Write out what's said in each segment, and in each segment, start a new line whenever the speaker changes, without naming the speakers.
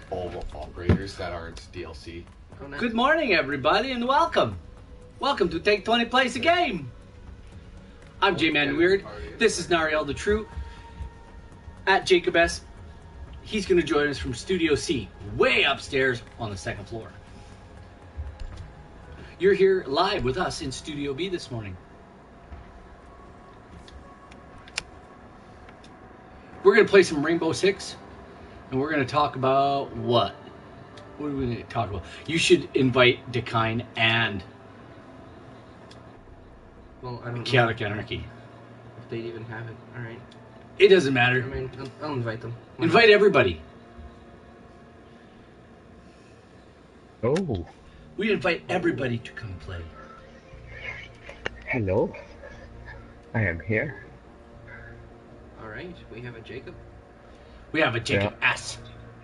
all operators that aren't DLC.
Oh, nice.
Good morning, everybody, and welcome. Welcome to Take20 Plays a Game. I'm J-Man Weird. This is Nariel the True. At Jacob S. He's going to join us from Studio C, way upstairs on the second floor. You're here live with us in Studio B this morning. We're going to play some Rainbow Six, and we're going to talk about what? What are we going to talk about? You should invite Decline and
Well, I don't
Chaotic
know
Anarchy.
if they'd even have it. All right.
It doesn't matter.
I mean, I'll invite them.
Invite everybody.
Oh,
We invite everybody to come play.
hello. I am here.
All right. We have a Jacob.
We have a Jacob S.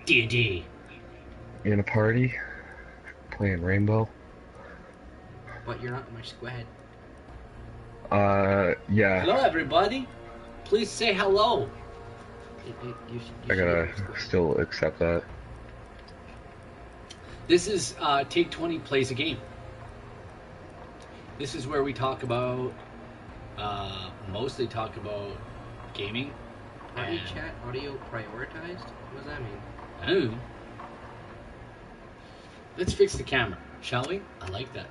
D&D.
In a party, playing Rainbow.
But you're not in my squad.
Yeah.
Hello, everybody. Please say hello.
You
I gotta
should be in my squad.
still accept that.
This is Take20 Plays a Game. This is where we talk about, mostly talk about gaming.
Party
and-
chat audio prioritized? What does that mean?
Oh. Let's fix the camera, shall we? I like that.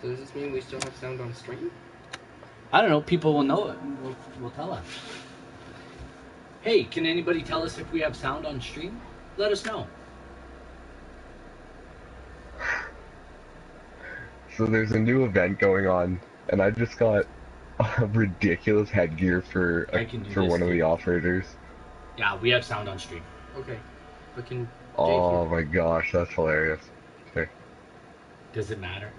So does this mean we still have sound on stream?
I don't know. People will know it. Will tell us. Hey, can anybody tell us if we have sound on stream? Let us know.
So there's a new event going on, and I just got a ridiculous headgear for
I can do
for
this
one of
too.
the operators.
Yeah, we have sound on stream.
Okay. But can
Oh
Jake
my gosh, that's hilarious. Okay.
Does it matter?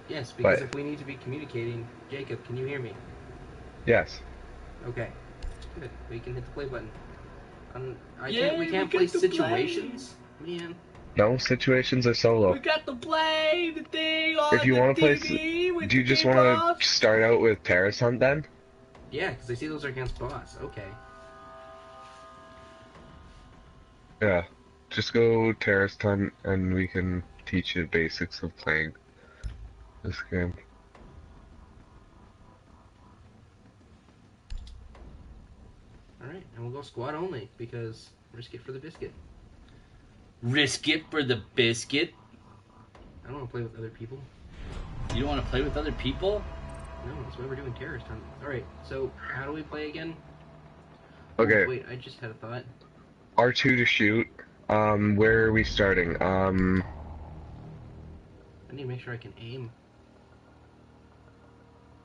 Yes, because
But-
if we need to be communicating, Jacob, can you hear me?
Yes.
Okay. Good. We can hit the play button. We
Yay,
can't
we
play
get to
situations. Man.
No, situations are solo.
We got to play the thing on
If you
the
want to play,
TV with
do you
the
just
Game
want
Box.
to start out with Terrace Hunt then?
Yeah, because I see those are against boss. Okay.
Yeah. Just go Terrace Hunt, and we can teach you the basics of playing this game.
Alright, and we'll go squad only, because risk it for the biscuit.
Risk it for the biscuit.
I don't want to play with other people.
You don't want to play with other people?
No, that's why we're doing terrorist hunt. Alright, so how do we play again?
Okay.
Oh, wait, I just had a thought.
R2 to shoot. Where are we starting?
I need to make sure I can aim.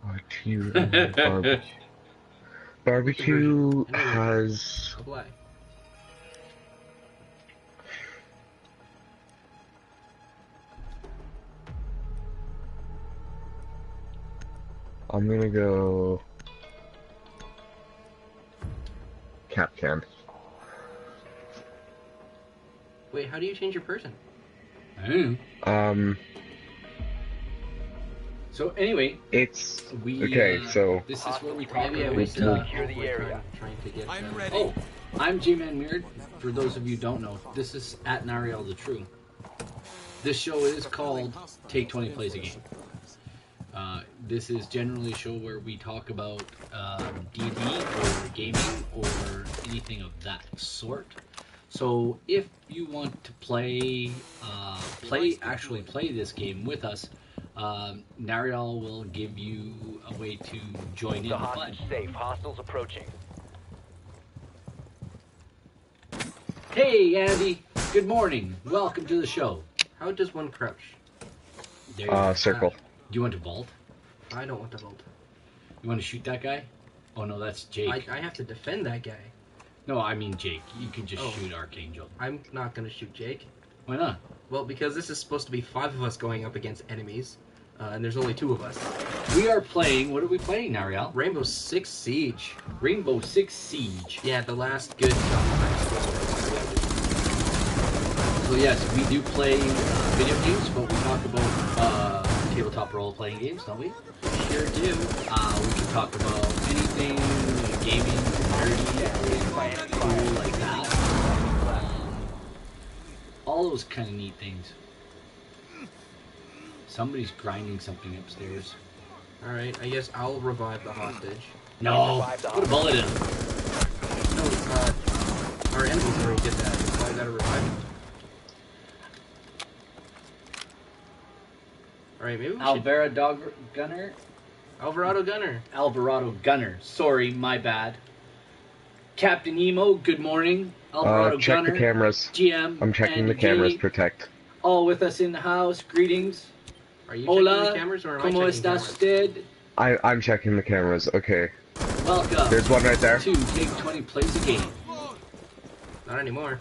R2 and barbecue. Barbecue has.
Apply.
I'm gonna go. Capcan.
Wait, how do you change your person?
Oh. So anyway,
It's
we
okay. So
this is where we talk
Maybe I
about.
wasted
we'll-
halfway trying to get.
I'm ready.
Oh, I'm J-Man Weird. For those of you who don't know, this is at Nariel the True. This show is called Take20 Plays a Game. This is generally a show where we talk about D&D or gaming or anything of that sort. So if you want to play this game with us, Nariel will give you a way to join in
The
the fun.
hostage safe. Hostiles approaching.
Hey, Andy. Good morning. Welcome to the show.
How does one crouch?
There you go.
circle.
Do you want to vault?
I don't want to vault.
You want to shoot that guy? Oh, no, that's Jake.
I have to defend that guy.
No, I mean Jake. You can just
Oh.
shoot Archangel.
I'm not gonna shoot Jake.
Why not?
Well, because this is supposed to be 5 of us going up against enemies, and there's only 2 of us.
We are playing... What are we playing, Nariel?
Rainbow Six Siege.
Rainbow Six Siege.
Yeah, the last good
So yes, we do play video games, but we talk about tabletop role-playing games, don't we?
Sure do.
We can talk about any interesting, gaming, nerdy, cool like that. All those kind of neat things. Somebody's grinding something upstairs.
Alright, I guess I'll revive the hostage.
No! Put a bullet in him.
No, our enemies already did that. So I gotta revive it. Alright, maybe we should... Alvarado Gunner.
Alvarado Gunner. Sorry, my bad. Captain Emo, good morning. Alvarado
check
Gunner.
the cameras.
GM.
I'm checking
and
the cameras.
Jay,
Protect.
all with us in the house. Greetings.
Are you
Hola.
checking the cameras or am I
¿Cómo
checking
estás usted?
I'm checking the cameras. Okay.
Welcome.
There's one right there.
To Take20 Plays a Game.
Not anymore.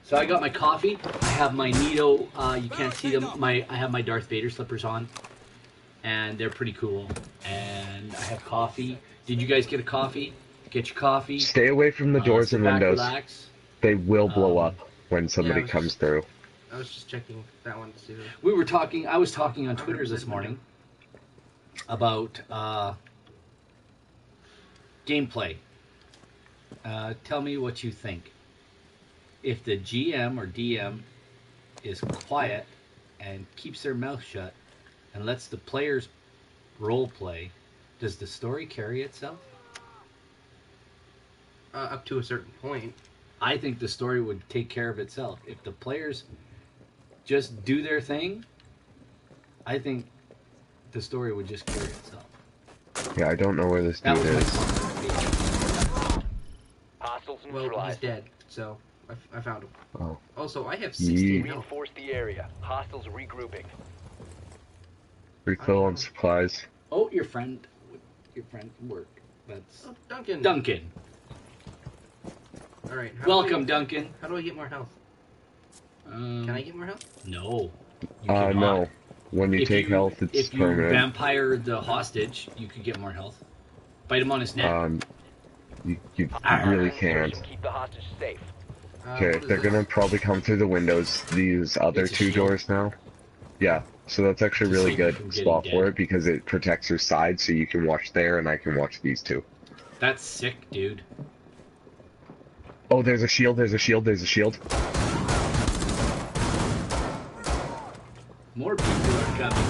So I got my coffee. I have my Nito. You can't see them. I have my Darth Vader slippers on, and they're pretty cool. And I have coffee. Did you guys get a coffee? Get your coffee.
Stay away from the doors
Sit
and
back,
windows.
relax.
They will blow up when somebody comes through.
I was just checking that one to see if...
We were talking. I was talking on Twitter this morning about gameplay. Tell me what you think. If the GM or DM is quiet and keeps their mouth shut and lets the players role play, does the story carry itself?
Up to a certain point.
I think the story would take care of itself. If the players just do their thing, I think the story would just carry itself.
Yeah, I don't know where this
That
dude
was my
is.
comment.
Hostiles
Well, he's
neutralized.
dead, so I found him.
Oh.
Also, I have 16 health.
Reinforce the area. Hostiles regrouping.
Refill on supplies.
Oh, your friend work. That's
Oh, Duncan.
Duncan.
Alright.
Welcome, Duncan.
How do I get more health? Can I get more health?
No. You
No.
cannot.
When you
If
take health, it's
if you
permanent.
vampire the hostage, you could get more health. Bite him on his neck.
You really can't.
Keep the hostage safe.
Okay,
What is
they're
this?
gonna probably come through the windows. These other
It's a
two
shield.
doors now. Yeah, so that's actually
To
really
save you
good
from
spot
getting
for
dead.
it because it protects your side, so you can watch there and I can watch these two.
That's sick, dude.
Oh, there's a shield. There's a shield. There's a shield.
More people are coming.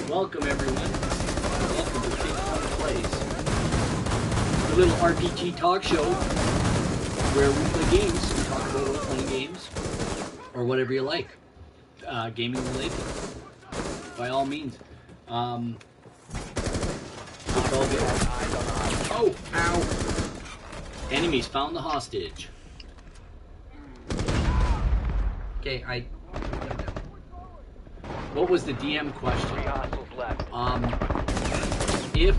Welcome, everyone. Welcome to Take20 Plays. A little RPG talk show where we play games. We talk about role-playing games or whatever you like. Gaming related. By all means. It's all good. Oh, ow. Enemies found the hostage.
Okay,
What was the DM question?
3 hostiles left.
If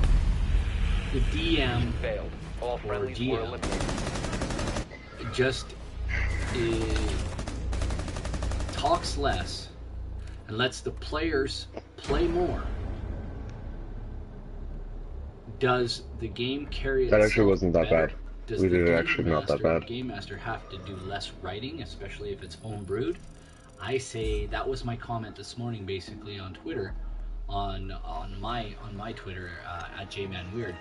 the DM
Failed. All friendlies were
GM.
eliminated.
just talks less and lets the players play more, does the game carry itself
That actually wasn't that
better?
bad.
Does
We
the
did it
game
actually not that bad.
Game master have to do less writing, especially if it's home brewed? I say that was my comment this morning, basically on Twitter, on my Twitter at JManWeird.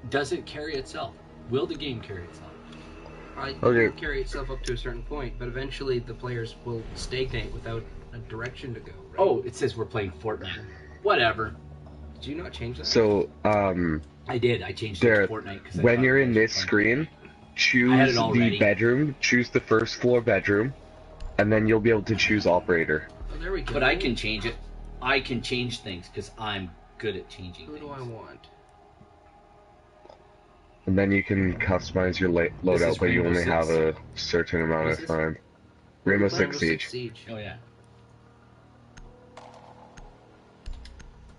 Does it carry itself? Will the game carry itself?
it
Okay.
will carry itself up to a certain point, but eventually the players will stagnate without a direction to go. Right?
Oh, it says we're playing Fortnite. Whatever.
Did you not change that?
So,
I did. I changed
there.
it to Fortnite because
When you're in this screen,
I had
choose
it
the
already.
bedroom. Choose the first floor bedroom, and then you'll be able to choose operator.
Oh, there we go.
But I can change it. I can change things because I'm good at changing
Who
things.
do I want?
And then you can customize your
This
loadout,
is
but you
Rainbow
only
Six.
have a certain amount
What
of
is this?
time. Rainbow Six Siege.
Siege.
Oh yeah.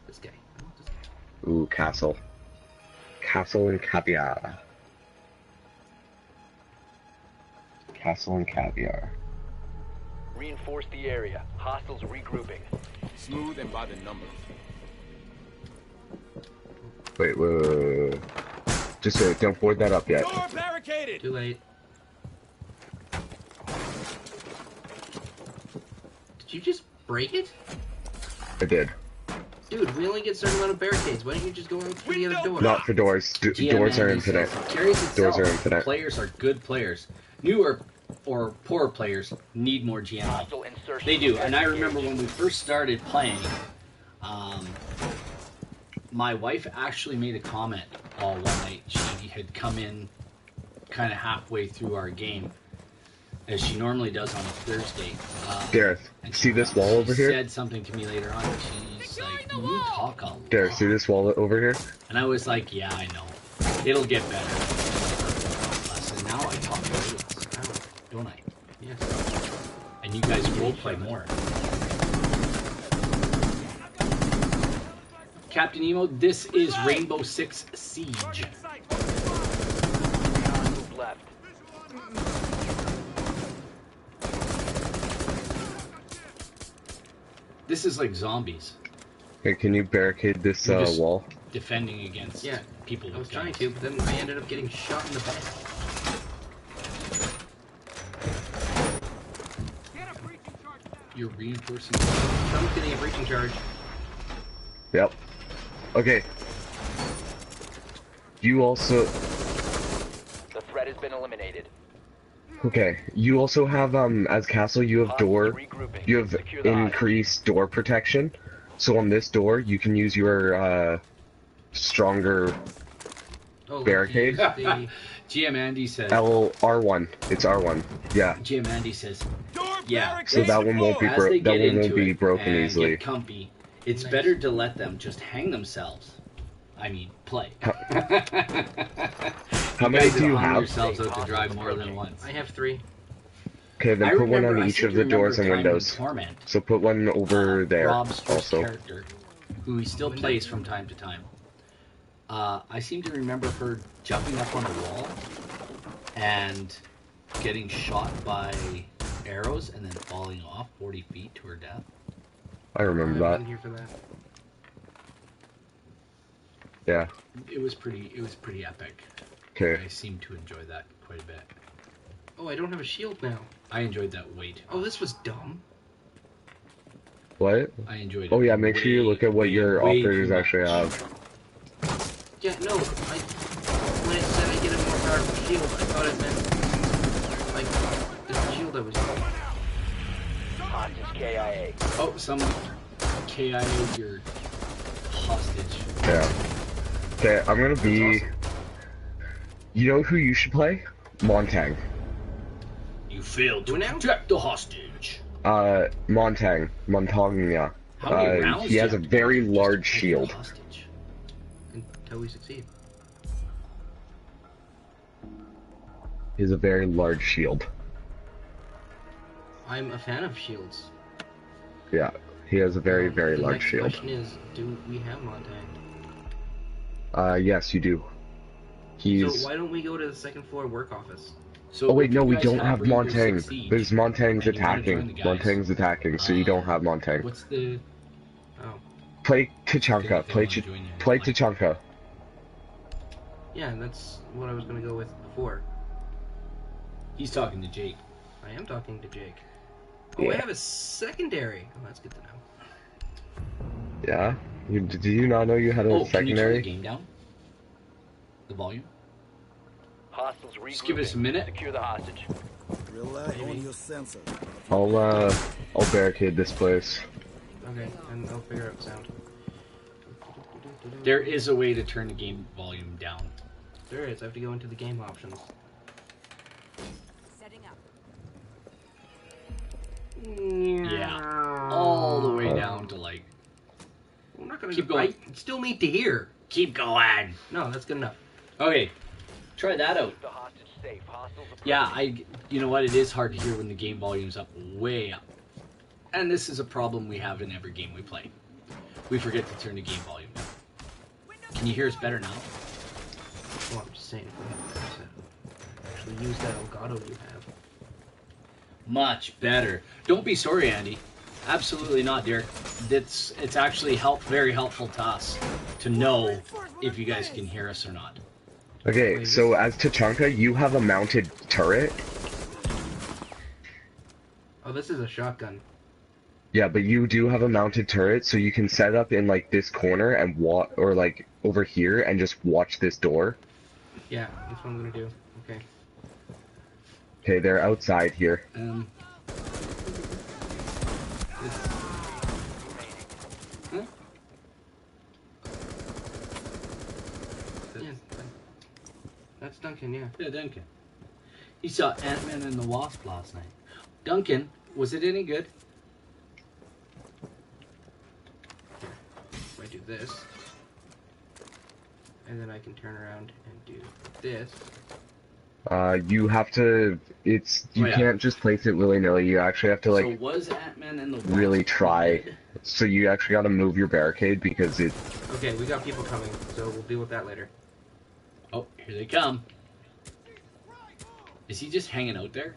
This guy. I want this guy.
Ooh, castle. Castle and caviar. Castle and caviar.
Reinforce the area. Hostiles regrouping.
Smooth and by the numbers.
Wait. Just don't board that up yet.
Door barricaded!
Too late. Did you just break it?
I did.
Dude, we only get a certain amount of barricades. Why don't you just go out through the other door?
Not for doors.
GM
Doors are
Andy
infinite.
says, carries
Doors
itself.
are infinite.
Players are good players. Newer or poor players need more GM help.
Hostile insertion.
They do, and I remember when we first started playing, my wife actually made a comment one night. She had come in kind of halfway through our game, as she normally does on a Thursday.
Gareth,
And
see this wall over
She
here?
said something to me later on. She's like, "You talk a lot."
Gareth, see this wall over here?
And I was like, "Yeah, I know. It'll get better." And now I talk way less, don't I?
Yes.
And you guys roleplay more. Captain Emo, this is Rainbow Six Siege.
Move left.
This is like zombies
Hey, can you barricade this
We're just-
wall?
defending against
Yeah,
people
I was
with
trying
guns.
to, but then I ended up getting shot in the back.
You're reinforcing.
Someone's getting a breaching charge.
Yep. Okay. You also...
The threat has been eliminated.
Okay. You also have, as castle, you have
Hostiles
door...
regrouping.
You have
Secure the hostage.
increased door protection. So on this door, you can use your, stronger
Oh,
barricade.
the-
GM Andy says.
R1. It's R1. Yeah.
GM Andy says.
Door
Yeah.
So that one won't be
As they
that
get
one
into
won't be
it
broken
and
easily.
get comfy, it's
Nice.
better to let them just hang themselves. I mean, play.
How
You
many
guys
do you
hung
have?
yourselves out to dry more than once.
I have 3.
Okay, then
I
put one
remember-
on
I
each
seem
of
to
the
remember
doors
a
and
time in
windows.
Torment,
So put one over there
Rob's first
also.
character, who he still plays from time to time. I seem to remember her jumping up on a wall and getting shot by arrows and then falling off 40 feet to her death.
I remember
I
that.
wasn't here for that.
Yeah.
It was pretty epic.
Okay.
I seem to enjoy that quite a bit.
Oh, I don't have a shield now.
I enjoyed that way too
Oh,
much.
this was dumb.
What?
I enjoyed it.
Oh yeah, make sure you look at what your
way
operators
too
actually
much.
have.
Yeah, no, when it said I get a more powerful shield, I thought it meant, like, the shield I was using.
Hostage KIA.
Oh, someone KIA'd your hostage.
Yeah. Okay, I'm gonna be. You know who you should play? Montang.
You failed to
Who now?
protect the hostage.
Montang. Montagna.
How many rounds
He
do you
has a
have to
very
do just to
large
protect the
shield.
hostage?
Until we succeed.
He has a very large shield.
I'm a fan of shields.
Yeah. He has a very, very
The
large
next
shield.
question is, do we have Montag?
Yes, you do. He's.
So why don't we go to the second floor work office?
So
Oh wait,
if
no,
you
we
guys
don't have
Rainbow
Montang.
Six Siege,
Because Montang's
and you wanna join the
attacking.
guys,
Montang's attacking, so you don't have Montang.
What's the?
Oh.
Play Tachanka. Play Tachanka.
Yeah, that's what I was gonna go with before.
He's talking to Jake.
I am talking to Jake. Oh, I
Yeah.
have a secondary. Oh, that's good to know.
Yeah? Did you not know you had a
Oh, can you turn the
secondary?
game down? The volume.
Hostiles regrouping.
Just give us a minute.
Secure the hostage.
Rely on your sensor.
I'll barricade this place.
Okay, and I'll figure out sound.
There is a way to turn the game volume down.
There is. I have to go into the game options.
Setting up.
Yeah. All the way down to like.
I'm not gonna
Keep
go.
going.
I still need to hear.
Keep going.
No, that's good enough.
Okay, try that out.
Keep the hostage safe. Hostiles approaching.
Yeah, you know what? It is hard to hear when the game volume's up, way up. And this is a problem we have in every game we play. We forget to turn the game volume down. Can you hear us better now?
Well, I'm just saying, if we have to actually use that Elgato you have.
Much better. Don't be sorry, Andy. Absolutely not, Derek. It's actually very helpful to us to know if you guys can hear us or not.
Okay, so as Tachanka, you have a mounted turret.
Oh, this is a shotgun.
Yeah, but you do have a mounted turret, so you can set up in like this corner and or like over here and just watch this door.
Yeah, that's what I'm gonna do. Okay.
Okay, they're outside here.
Huh?
Yeah, that's Duncan, yeah.
Yeah, Duncan. He saw Ant-Man and the Wasp last night. Duncan, was it any good?
If I do this, and then I can turn around and do this.
You have to. You
Oh, yeah.
can't just place it willy-nilly. You actually have to
So
like
was Ant-Man and the Wasp
really try.
good?
So you actually got to move your barricade because it.
Okay, we got people coming, so we'll deal with that later.
Oh, here they come. Is he just hanging out there?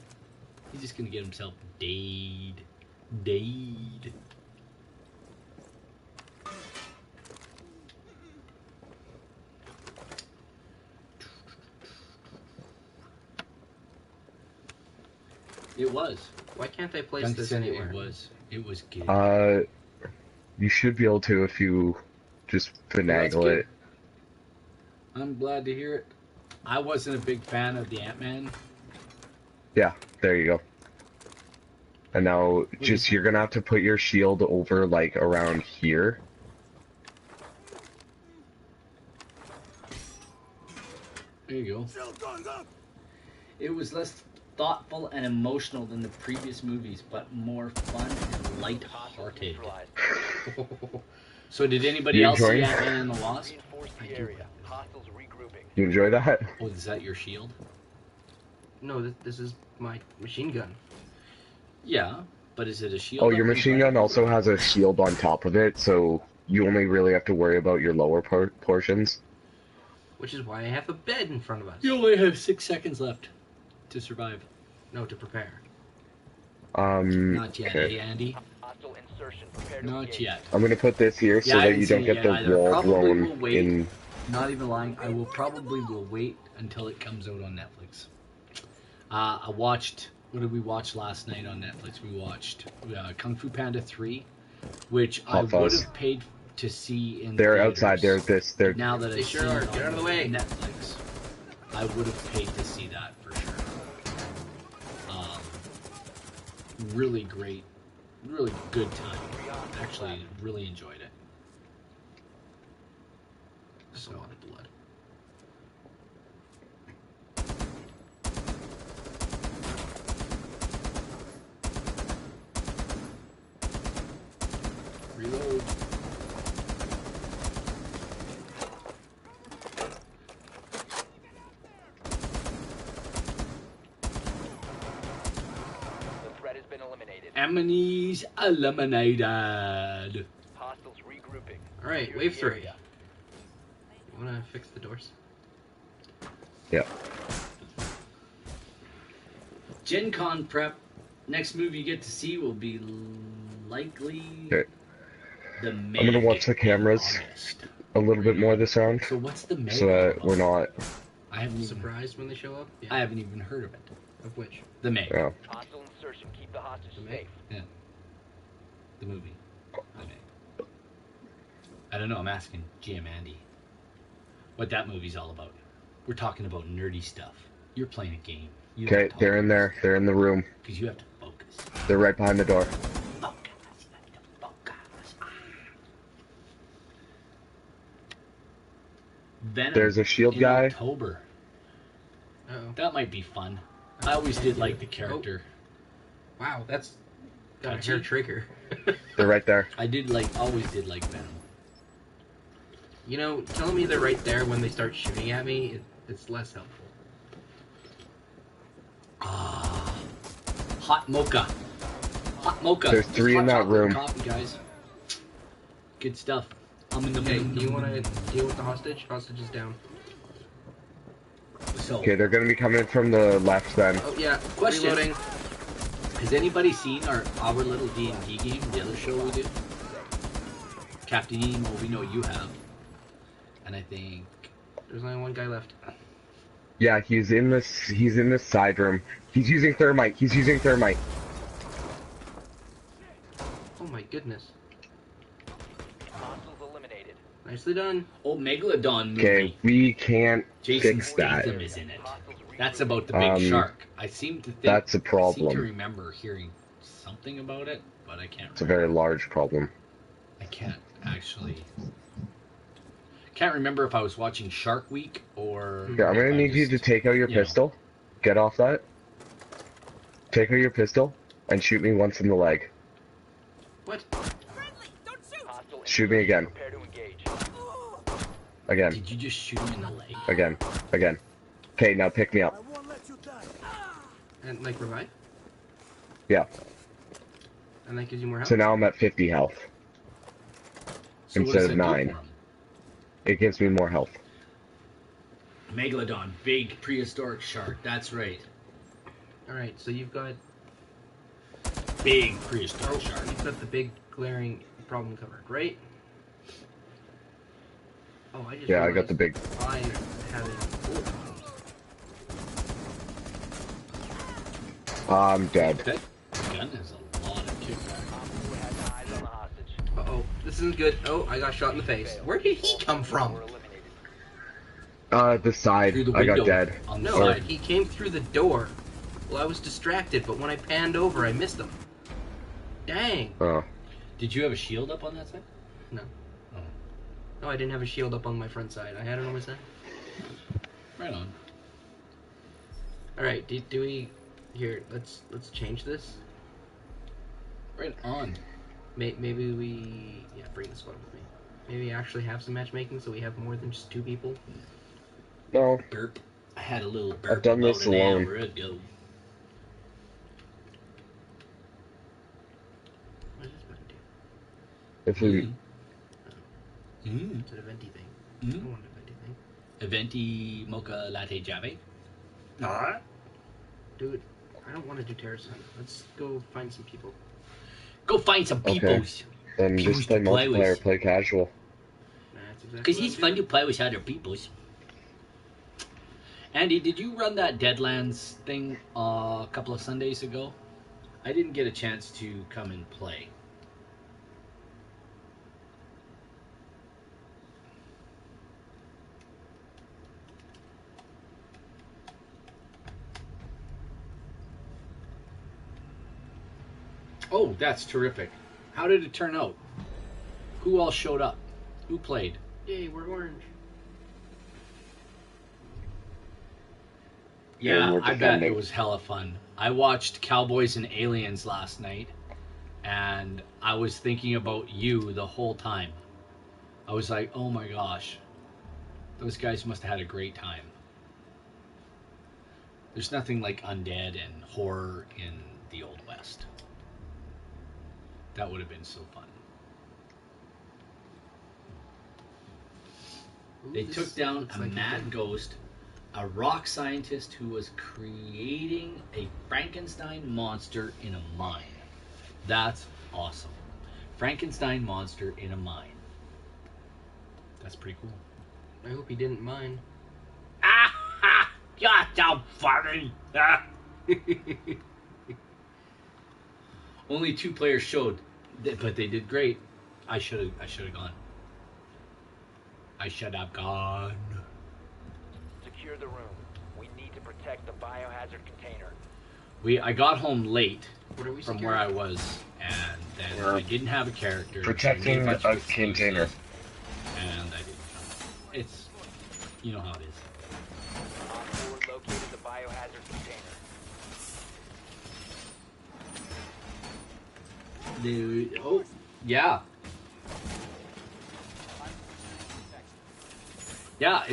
He's just gonna get himself dayed. Dayed. It was.
Why can't I place
Duncan
this
said
anywhere?
it was. It was good.
You should be able to if you just finagle
good.
it.
I'm glad to hear it. I wasn't a big fan of the Ant-Man.
Yeah, there you go. And now, just you're gonna have to put your shield over like around here.
There you go. It was less thoughtful and emotional than the previous movies, but more fun and light-hearted. So did anybody
You
else see
enjoying?
Ant-Man and the Wasp?
Reinforce the area. Hostiles regrouping.
You enjoy that?
Oh, is that your shield?
No, this is my machine gun.
Yeah, but is it a shield?
Oh,
that
your
we
machine
run?
gun also has a shield on top of it, so you only really have to worry about your lower portions.
Which is why I have a bed in front of us.
You only have 6 seconds left to survive.
No, to prepare.
Not yet,
Okay.
eh, Andy?
Hostile insertion. Prepare to
Not
engage.
yet.
I'm gonna put this here so
Yeah, I
that
haven't
you don't
seen it
get
yet
the
either.
wall
Probably will
blown
wait.
in.
Not even lying, I will probably wait until it comes out on Netflix. I watched, what did we watch last night on Netflix? We watched Kung Fu Panda 3, which I
Hot
would
Fuzz.
have paid to see in
They're
theaters.
outside. They're
Now that
They
I've
sure
seen
are.
it
Get
on
out of the way.
Netflix, I would have paid to see that for sure. Really great, really good time. Actually, really enjoyed it. Just a lot of blood. Reload.
The threat has been eliminated.
Enemies eliminated.
Hostiles regrouping.
Alright,
Secure
wave
the
3.
area.
You wanna fix the doors?
yeah.
Gen Con prep. Next movie you get to see will be likely
Okay.
the May.
I'm gonna watch the cameras
August.
a little bit more this round,
So what's the May?
so that we're not.
I haven't even,
Surprised when they show up? Yeah.
I haven't even heard of it.
Of which?
The May.
Yeah.
Hostile insertion. Keep the hostage
The
safe.
Yeah. The movie. The May. I don't know. I'm asking GM Andy what that movie's all about. We're talking about nerdy stuff. You're playing a game.
Okay, they're in there. They're in the room.
Because you have to focus.
They're right behind the door.
Focus. Venom.
There's a shield
in
guy.
October.
Uh-oh.
That might be fun. I always did like the character.
Wow, that's got a
Touchy.
hair trigger.
They're right there.
Always did like Venom.
You know, telling me they're right there when they start shooting at me, it's less helpful.
Ah, hot mocha. Hot mocha.
There's
Just
3
hot
in that
chocolate
room.
Coffee, guys. Good stuff. I'm in the
Okay,
mood.
do you want to deal with the hostage? Hostage is down.
So,
Okay, they're gonna be coming from the left then.
Oh, yeah.
Question.
Reloading.
has anybody seen our little D&D game, the other show we did? Captain Emo, we know you have. And I think...
There's only one guy left.
Yeah, he's in this side room. He's using thermite.
Oh my goodness.
Hostiles eliminated.
Nicely done.
Oh, Megalodon movie.
Okay, we can't
Jason
fix that.
Statham is in it.
Hostiles
That's
regrouping.
about the big
Um,
shark. I seem to think
That's a
I seem to
problem.
remember hearing something about it, but I can't
It's a
remember.
very large problem.
I can't actually. Can't remember if I was watching Shark Week or.
Yeah, I'm
if
gonna
I
need you to
just,
take out your
you know.
pistol. Get off that. Take out your pistol and shoot me once in the leg.
What?
Hostile
Shoot me again.
Prepare to engage.
Again.
Did you just shoot him in the leg?
Again. Again. Okay, now pick me
I
up.
won't let you die.
And like revive?
Yeah.
And that gives you more health?
So now I'm at 50 health.
So what
Instead
does
of
it do
9.
for him?
It gives me more health.
Megalodon, big prehistoric shark. That's right.
Alright, so you've got
Big prehistoric shark.
you've got the big glaring problem covered, right? Oh, I just
Yeah, I got the big.
I have
I'm dead.
That gun has a lot of kickback.
Op 4 has eyes on the hostage.
Uh-oh, this isn't good. Oh, I got shot in the face. Where did he come from?
Four eliminated.
The side.
Through the
I
window.
got dead.
On the
No,
side.
he came through the door. Well, I was distracted, but when I panned over, I missed him. Dang.
Oh.
Did you have a shield up on that side?
No.
Oh.
No, I didn't have a shield up on my front side. I had it on my side.
Right on.
Alright, do we... Here, let's change this.
Right on.
Maybe we... Yeah, bring the squad with me. Maybe actually have some matchmaking so we have more than just 2 people.
No.
Burp. I had a little burp.
I've done this
about an
alone.
hour ago.
What does this button do?
If we.
Mm.
It's an eventy thing. I don't
Mm.
want an eventy thing.
Venti mocha latte jave. Alright.
Dude, I don't want to do terrorist hunt. Let's go find some people.
Go find some
Okay.
peoples.
Then
People
just play
to play with.
multiplayer, play casual.
That's exactly
Because
what
it's
I'm
fun to
doing.
play with other peoples. Andy, did you run that Deadlands thing a couple of Sundays ago? I didn't get a chance to come and play. Oh, that's terrific. How did it turn out? Who all showed up? Who played?
Yay, we're orange.
Yeah,
we're
I bet
defending.
it was hella fun. I watched Cowboys and Aliens last night, and I was thinking about you the whole time. I was like, oh my gosh, those guys must have had a great time. There's nothing like undead and horror in the Old West. That would have been so fun.
Ooh,
They
this
took down
looks
a
like
mad
good-
ghost, a rock scientist who was creating a Frankenstein monster in a mine. That's awesome. Frankenstein monster in a mine. That's pretty cool.
I hope he didn't mind.
Ah ha! You're so funny! Ah. Only 2 players showed, but they did great. I should have gone. I should have gone.
Secure the room. We need to protect the biohazard container.
I got home late
What are we
from
securing?
where I was, and then
We're
I didn't have a character. so I
protecting
made bunch
a
of excuses,
container.
And I didn't come. It's, you know how it is.
Op 4 located the biohazard container.
Oh, yeah. Yeah,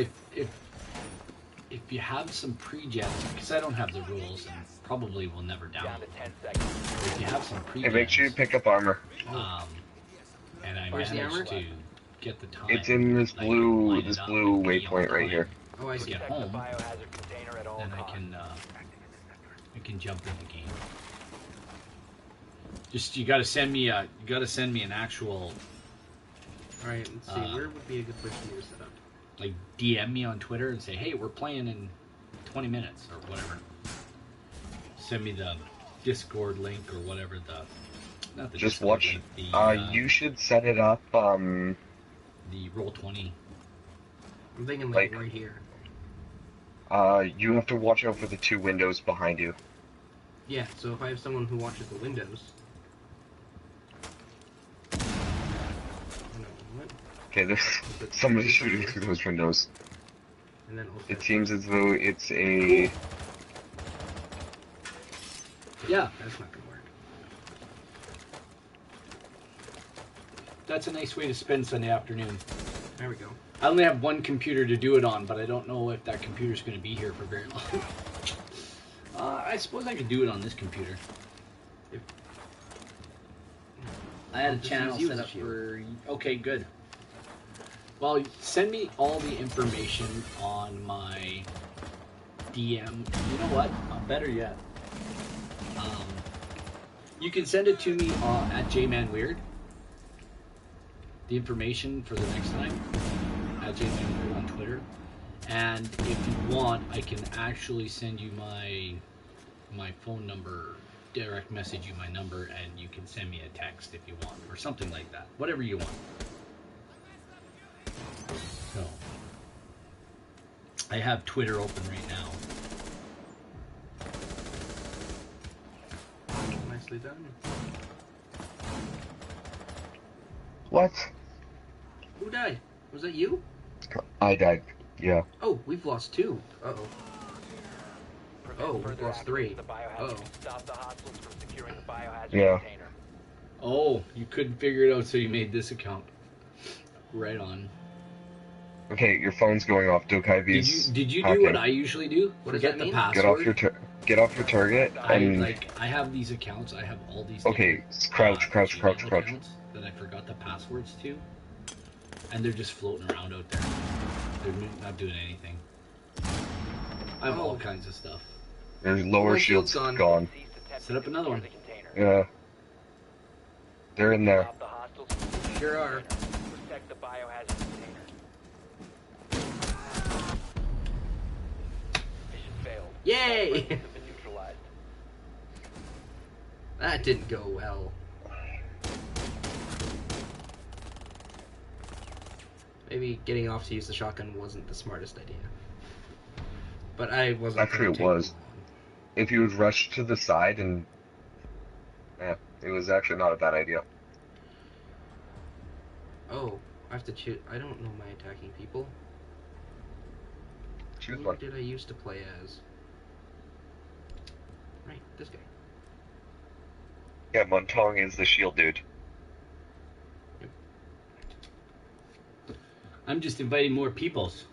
if you have some pre-gens, because I don't have the rules and probably will never
Down
download
to
them.
10 seconds.
If you have some
Hey,
pre-gens,
make sure you pick up armor.
and I
Where's the armor?
managed to get the time.
It's in this
like,
blue,
line it
this
up
blue
and be on
waypoint right
time,
here.
Oh, I see.
Get
Protect the
home,
biohazard container at all
then I
costs.
can jump in the game. Just you got to send me an actual
Alright, let's see. Where would be a good place for me to set up?
like DM me on Twitter and say, hey, we're playing in 20 minutes or whatever. Send me the Discord link or whatever the Not the
Just
Discord
watch.
link, the,
You should set it up.
the Roll20.
I'm thinking
Like-
right here.
You have to watch out for the two windows behind you.
Yeah, so if I have someone who watches the windows. No, what?
Okay, there's somebody shooting through those windows.
And then also.
It seems as though it's a.
Yeah,
That's not gonna work.
that's a nice way to spend Sunday afternoon.
There we go.
I only have one computer to do it on, but I don't know if that computer's going to be here for very long. I suppose I could do it on this computer.
If-
I had a
Just
channel
use
set up
Shield.
for... Okay, good. Well, send me all the information on my DM. You know what? Better yet. You can send it to me at jmanweird. The information for the next time at jmanweird on Twitter. And if you want, I can actually send you my phone number, direct message you my number, and you can send me a text if you want, or something like that. Whatever you want. So, I have Twitter open right now.
Nicely done.
What?
Who died? Was that you?
I died. Yeah.
Oh, we've lost 2. Uh-oh.
Prevent
Oh, we've
further
lost 3.
activation of the biohazard
Uh-oh.
and stop the hostiles from securing the biohazard
Yeah.
container.
Oh, you couldn't figure it out, so you made this account. Right on.
Okay, your phone's going off. Dokavi's
Did you do
hacking.
what I usually do?
What does
Forget
that
the
mean?
password.
Get off your target and
I have these accounts. I have all these.
okay,
different,
crouch, crouch,
Gmail
crouch, crouch.
accounts that I forgot the passwords to, and they're just floating around out there. They're not doing anything. I have all
Oh.
kinds of stuff.
Your lower
my
shield's
shield's
gone.
Cease attempting
Set up
to
another
secure
one.
the container.
Yeah. They're in there.
Stop the hostiles from securing
Sure
the
are.
container. Protect the biohazard container. Mission failed.
Yay!
All friendlies have been neutralized.
That didn't go well. Maybe getting off to use the shotgun wasn't the smartest idea. But I wasn't.
Actually,
gonna
it
take
was.
long.
If you would rush to the side and yeah, it was actually not a bad idea.
Oh, I have to choose. I don't know my attacking people.
Choose
Who
one.
did I used to play as? Right, this guy.
Yeah, Montong is the shield dude.
I'm just inviting more peoples.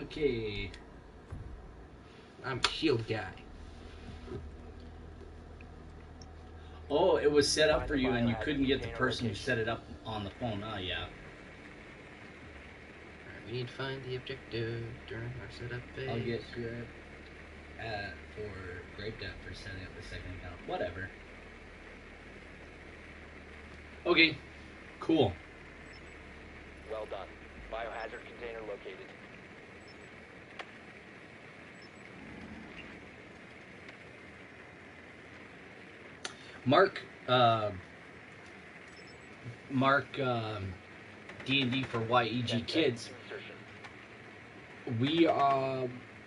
Okay.
I'm a shield guy.
Oh, it was set up for you, and you couldn't get the person who set it up on the phone. Ah, yeah.
Alright, we need to find the objective during our setup phase.
I'll get your for Grape Debt for setting up the second account. Whatever. Okay. Cool.
Well done. Biohazard container located.
Mark D&D for YEG Kids.
Insertion.
We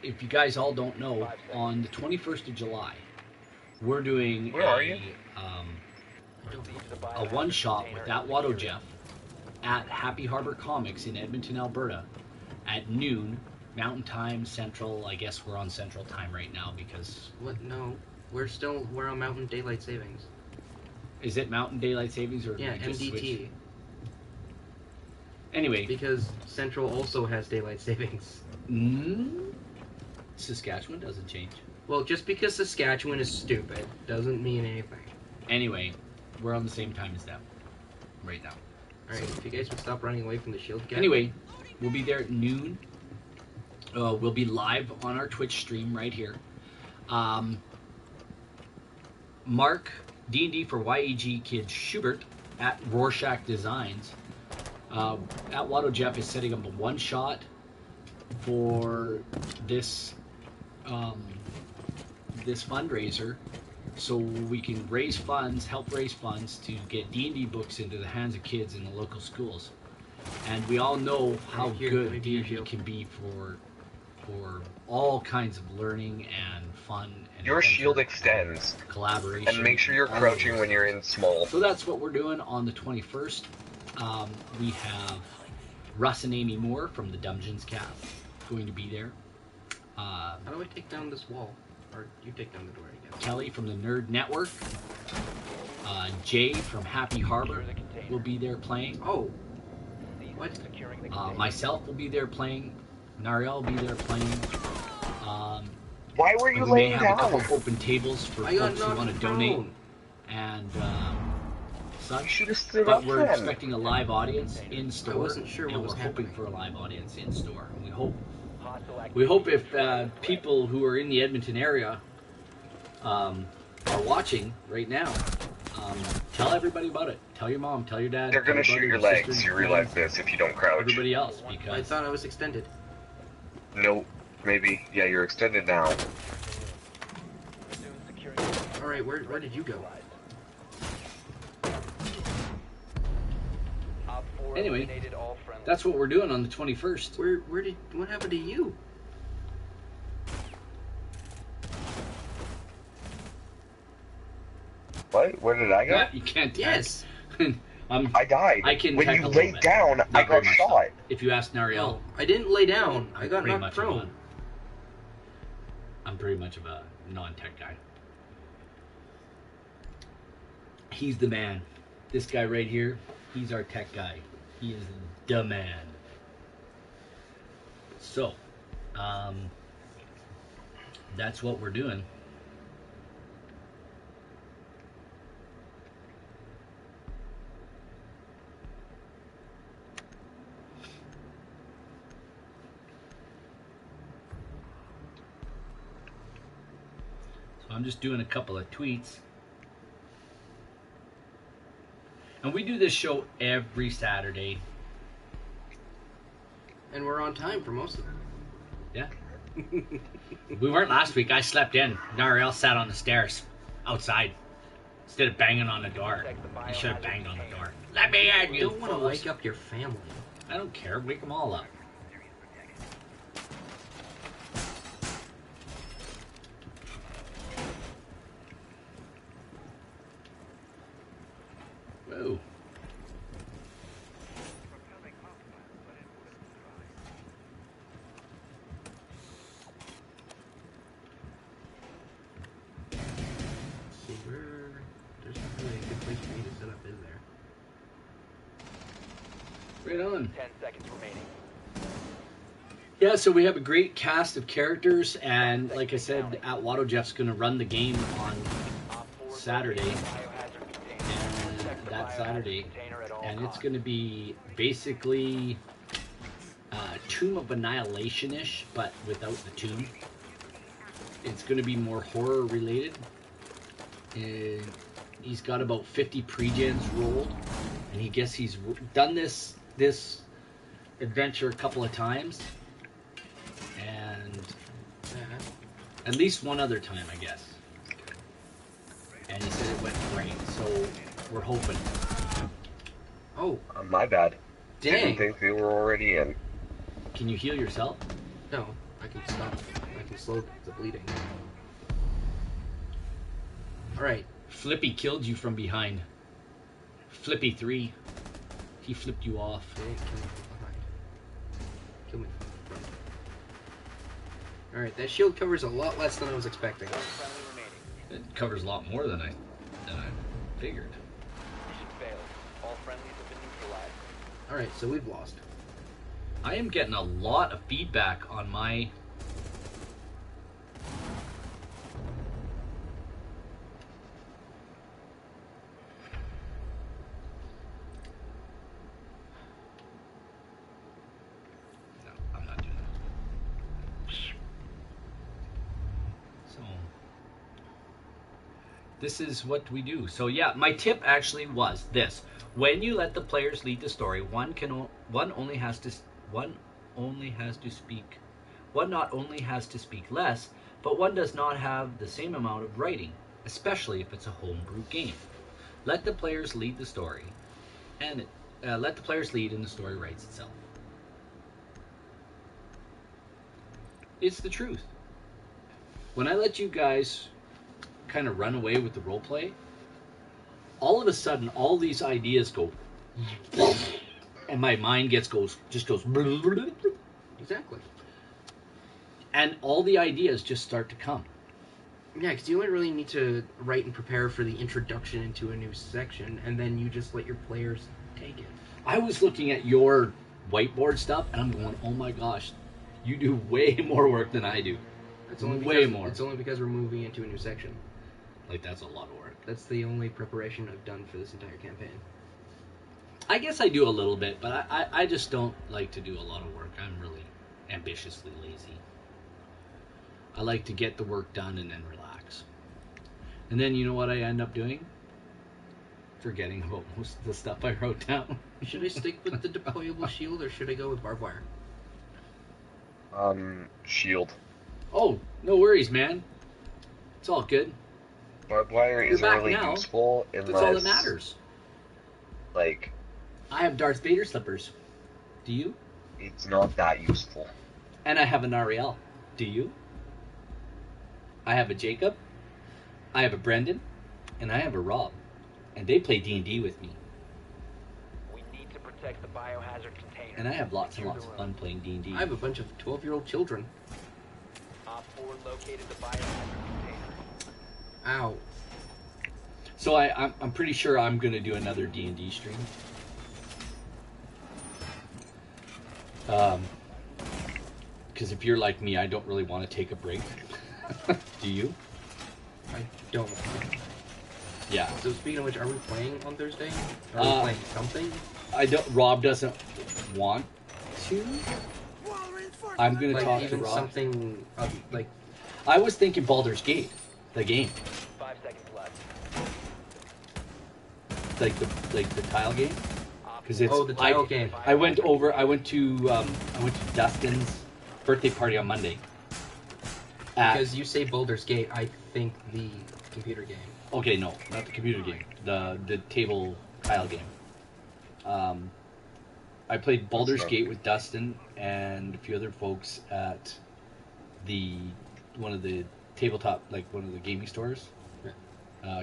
if you guys all don't know, on the 21st of July, we're doing
Where are you?
Proceed to the
a
biohazard
one-shot
container
with that
and
Watto
secure it.
Jeff at Happy Harbor Comics in Edmonton, Alberta, at noon Mountain Time, Central. I guess we're on Central Time right now because
What? No, we're on Mountain Daylight Savings.
is it Mountain Daylight Savings or
Yeah,
did we just
MDT.
switch? Anyway,
Because Central also has daylight savings.
Saskatchewan doesn't change.
Well, just because Saskatchewan is stupid doesn't mean anything.
Anyway, we're on the same time as them right now.
Alright, if you guys would stop running away from the shield guy.
Anyway, we'll be there at noon. We'll be live on our Twitch stream right here. Mark D&D for YEG Kids Schubert at Rorschach Designs. At Watto Jeff is setting up a one-shot for this this fundraiser so we can raise funds, help raise funds to get D&D books into the hands of kids in the local schools. And we all know how
Here,
good
let me be your
D&D
shield.
can be for all kinds of learning and fun and
Your
adventure,
shield extends.
collaboration.
And make sure you're
all of
crouching
those
when you're
things.
in small.
So that's what we're doing on the 21st. We have Russ and Amy Moore from the Dungeons Cast going to be there.
How do I take down this wall? Or you take down the door, I guess.
Kelly from the Nerd Network. Jay from Happy Harbor will be there playing.
Oh. What?
Securing the container.
Myself will be there playing. Nariel will be there playing.
Why were you
We may
laying
have a couple
down?
open tables for
I got
folks who
knocked
want to
prone.
donate and
You
such.
should have stood
But
up
we're
then.
expecting a live audience in store.
I wasn't sure what
and
was
we're hoping
happening.
for a live audience in store. And we hope
Hostile
if people who are in the Edmonton area are watching right now, tell everybody about it. Tell your mom, tell your dad.
They're
tell
gonna
your
shoot
brother,
your
sister,
legs.
your
You realize
friends,
this if you don't crouch.
everybody else,
I
because
thought I was extended.
Nope. Maybe. Yeah, you're extended now.
Alright, where did you go?
Anyway, that's what we're doing on the 21st.
What happened to you?
What? Where did I go?
You can't.
Yes.
I died.
I can
when
tech
you
a little
laid
bit.
down,
Not
I
very
got
much so.
shot.
If you ask Nariel,
Oh, I didn't lay down. I got
pretty
knocked
much of
prone.
I'm pretty much of a non-tech guy. He's the man. This guy right here, he's our tech guy. He is the man. So, that's what we're doing. So I'm just doing a couple of tweets. And we do this show every Saturday.
And we're on time for most of them.
Yeah. We weren't last week. I slept in. Nariel sat on the stairs outside instead of banging on the door. He should have banged on the door. Let me in,
You
you
don't want to
fools.
wake up your family.
I don't care. Wake them all up. Whoa.
See, there's not really a good place for me to set up, is there?
Right on.
10 seconds remaining.
Yeah, so we have a great cast of characters, and like I said, at Watto Jeff's going to run the game on Saturday, and that Saturday, and it's going to be basically Tomb of Annihilation-ish, but without the tomb. It's going to be more horror related. And he's got about 50 pre-gens rolled, and he guess he's done this adventure a couple of times, and at least one other time, I guess. And he said it went great, so we're hoping.
Oh,
My bad.
dang.
Didn't think they were already in.
Can you heal yourself?
No, I can stop. I can slow the bleeding. Alright.
Flippy killed you from behind. Flippy 3. He flipped you off.
Kill me from behind. Kill me from front. Alright, that shield covers a lot less than I was expecting.
It covers a lot more than I figured.
Mission failed. All friendlies have been neutralized.
Alright, so we've lost.
I am getting a lot of feedback on my... No, I'm not doing that. So, this is what we do. So yeah, my tip actually was this. When you let the players lead the story, one not only has to speak less, but one does not have the same amount of writing. especially if it's a homebrew game. Let the players lead the story, and let the players lead, and the story writes itself. It's the truth. When I let you guys kind of run away with the role play, all of a sudden, all these ideas go, and my mind goes.
Exactly.
And all the ideas just start to come.
Yeah, because you only really need to write and prepare for the introduction into a new section, and then you just let your players take it.
I was looking at your whiteboard stuff, and I'm going, oh my gosh, you do way more work than I do.
It's only
way
because,
more.
It's only because we're moving into a new section.
Like, that's a lot of work.
That's the only preparation I've done for this entire campaign.
I guess I do a little bit, but I just don't like to do a lot of work. I'm really ambitiously lazy. I like to get the work done and then relax. And then you know what I end up doing? Forgetting about most of the stuff I wrote down.
Should I stick with the deployable shield, or should I go with barbed wire?
Shield.
Oh, no worries, man. It's all good.
Barbed wire
You're
isn't
back
really
now.
useful unless,
That's all that matters.
like,
I have Darth Vader slippers. Do you?
it's not that useful.
And I have an Ariel. Do you? I have a Jacob. I have a Brendan. And I have a Rob. And they play D&D with me.
We need to protect the biohazard container.
And I have lots and
Secure
lots
the
of
room.
fun playing D&D.
I have a bunch of 12-year-old children.
Op 4 located the biohazard container.
Ow.
So I'm pretty sure I'm going to do another D&D stream. Because if you're like me, I don't really want to take a break. Do you?
I don't.
Yeah.
So speaking of which, are we playing on Thursday? Are we playing something?
I don't. Rob doesn't want to. I'm going to
Like
talk to
even
Rob.
something like
I was thinking Baldur's Gate, the game,
5 seconds left.
like the tile game, because it's
the tile game.
I went to Dustin's birthday party on Monday.
Because you say Baldur's Gate, I think the computer game.
Okay, no, not the computer game, the table tile game. I played Baldur's Gate with Dustin and a few other folks at one of the tabletop, like one of the gaming stores,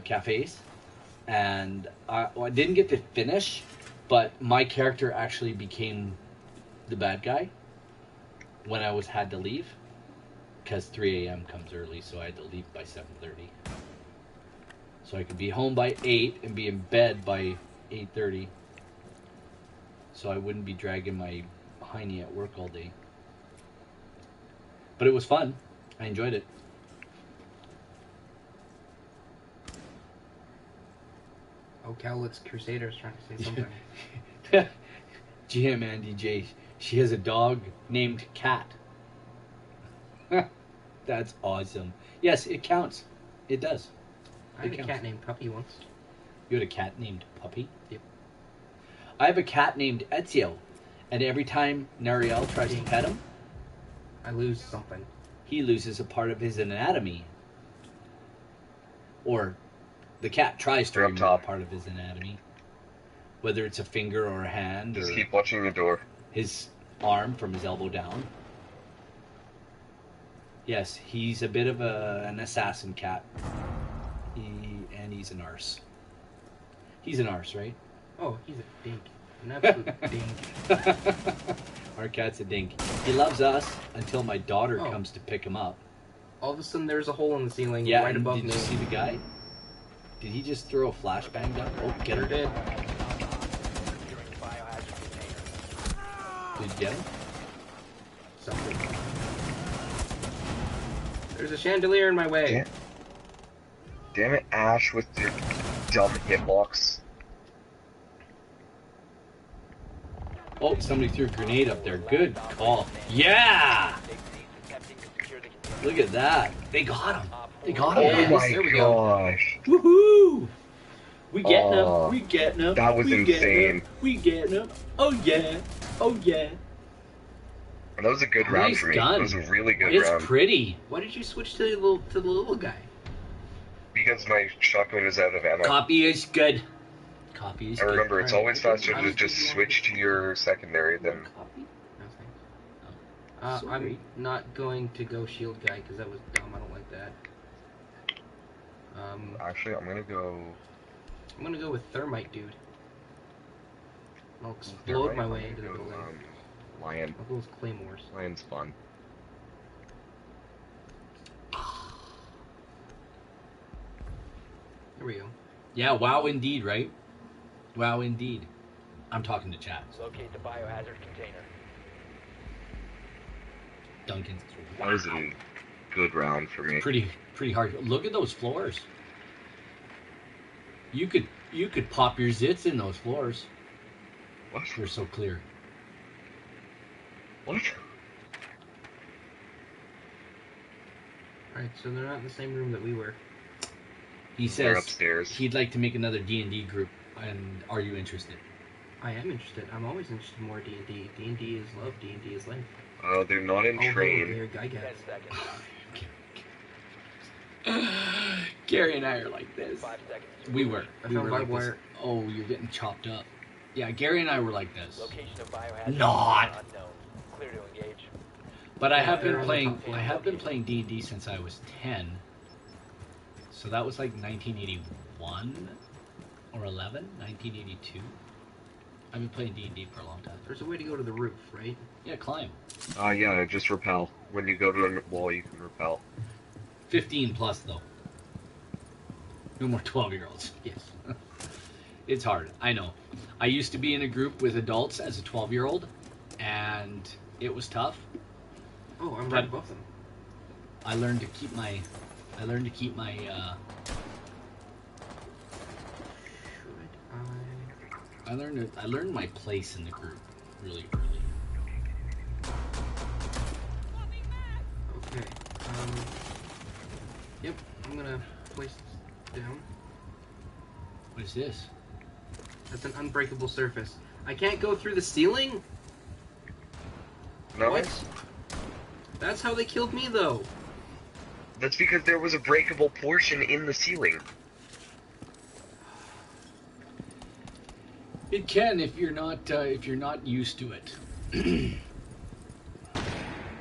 cafes, and I didn't get to finish, but my character actually became the bad guy when I had to leave, because 3 a.m. comes early, so I had to leave by 7:30, so I could be home by 8 and be in bed by 8:30. So I wouldn't be dragging my hiney at work all day. But it was fun. I enjoyed it.
Oh, Cowlitz Crusader's trying to say something.
GM Andy J. She has a dog named Cat. That's awesome. Yes, it counts. It does.
I had
It
a
counts.
cat named Puppy once.
You had a cat named Puppy?
Yep.
I have a cat named Ezio. And every time Nariel tries to pet him,
I lose something.
he loses a part of his anatomy. Or the cat tries to
You're up
remove
top.
a part of his anatomy. Whether it's a finger or a hand
Just
or
keep watching the door.
his arm from his elbow down. Yes, he's a bit of an assassin cat. And he's an arse. He's an arse, right?
Oh, he's a dink. An absolute dink.
Our cat's a dink. He loves us until my daughter
Oh.
comes to pick him up.
All of a sudden, there's a hole in the ceiling
Yeah,
right
and
above
did
me.
you see the guy? Did he just throw a flashbang down? Oh, get her.
Sure did.
Securing the biohazard container.
Did you get him?
Something. There's a chandelier in my way.
Damn it, Ash, with your dumb hitbox.
Oh, somebody threw a grenade up there. Good call. Yeah!
Attempting to secure the container.
Look at that. They got him. They got
Oh
him.
Yes,
my
there we go.
gosh.
Woohoo! We getting
Oh,
him. We getting him.
that was
we getting
insane.
him. We getting him. Oh yeah. Oh yeah.
That was a good round
Nice
for me.
gun.
It was a really good
It's
round.
pretty.
Why did you switch to the little guy?
because my shotgun is out of ammo.
Copy is good. Copy is
And
good.
remember, it's
Alright,
always
I think
faster to
I'm-
just switch to your secondary than.
Copy?
No, thanks.
Sorry.
I'm not going to go shield guy because that was dumb. I don't like that.
Actually, I'm gonna go.
I'm gonna go with thermite, dude. I'll explode my way into the building.
Lion.
I'll go with claymores.
Lion's fun.
There we go.
Yeah, wow indeed, right? Wow indeed. I'm talking to chat.
Locate the biohazard container.
Duncan's
That was a good round for me.
pretty hard. Look at those floors. You could pop your zits in those floors.
What?
They're so clear.
What?
Alright, so they're not in the same room that we were.
He
They're
says
upstairs.
he'd like to make another D&D group, and are you interested?
I am interested. I'm always interested in more D&D. D&D is love. D&D is life.
They're not in
Oh,
train.
they're guy
10
cats.
seconds.
Gary and I are like this.
5 seconds.
We were.
I
We
found
were
barbed
like this.
wire.
Oh, you're getting chopped up. Yeah, Gary and I were like this.
Location of biohazard
Not.
container unknown. Clear to engage.
But I
Yeah,
have
they're
been
on the
playing.
top floor.
I have been playing D&D since I was 10. So that was like 1981 or 11, 1982. I've been playing D&D for a long time.
There's a way to go to the roof, right?
Yeah, climb.
Yeah, just repel. When you go to a wall, you can repel.
15 plus though. No more 12-year-olds.
Yes.
It's hard. I know. I used to be in a group with adults as a 12-year-old, and it was tough.
Oh, I'm
But-
right above them.
I learned to keep my.
Should I?
I learned my place in the group really early.
Okay. Yep. I'm gonna place this down.
What is this?
That's an unbreakable surface. I can't go through the ceiling?
No?
What? That's how they killed me, though.
That's because there was a breakable portion in the ceiling.
It can if you're not used to it.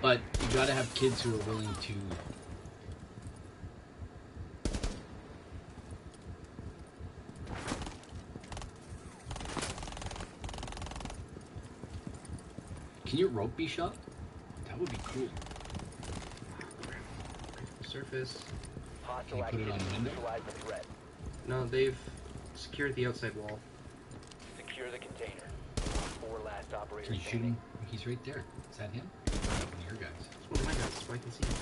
But you gotta have kids who are willing to. Can your rope be shot? That would be cool.
Surface.
Hostile
Can you put it
activity.
on the window?
Neutralize the threat.
No, they've secured the outside wall.
Secure the container. 4 last operators
Can you shoot
standing.
him? He's right there. Is that him? One of your guys.
It's one of my guys, so I can see him.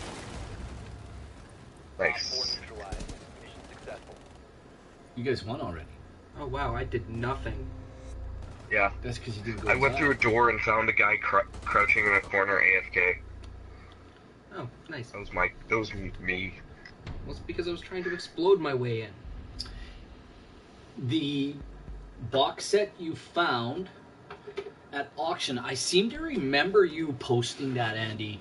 Op 4
Nice.
neutralized. Mission successful.
You guys won already.
Oh, wow, I did nothing.
Yeah.
That's because you didn't go
I went
inside.
through a door and found a guy crouching in a corner AFK.
Oh, nice.
That was me.
Well, it's because I was trying to explode my way in.
The box set you found at auction, I seem to remember you posting that, Andy,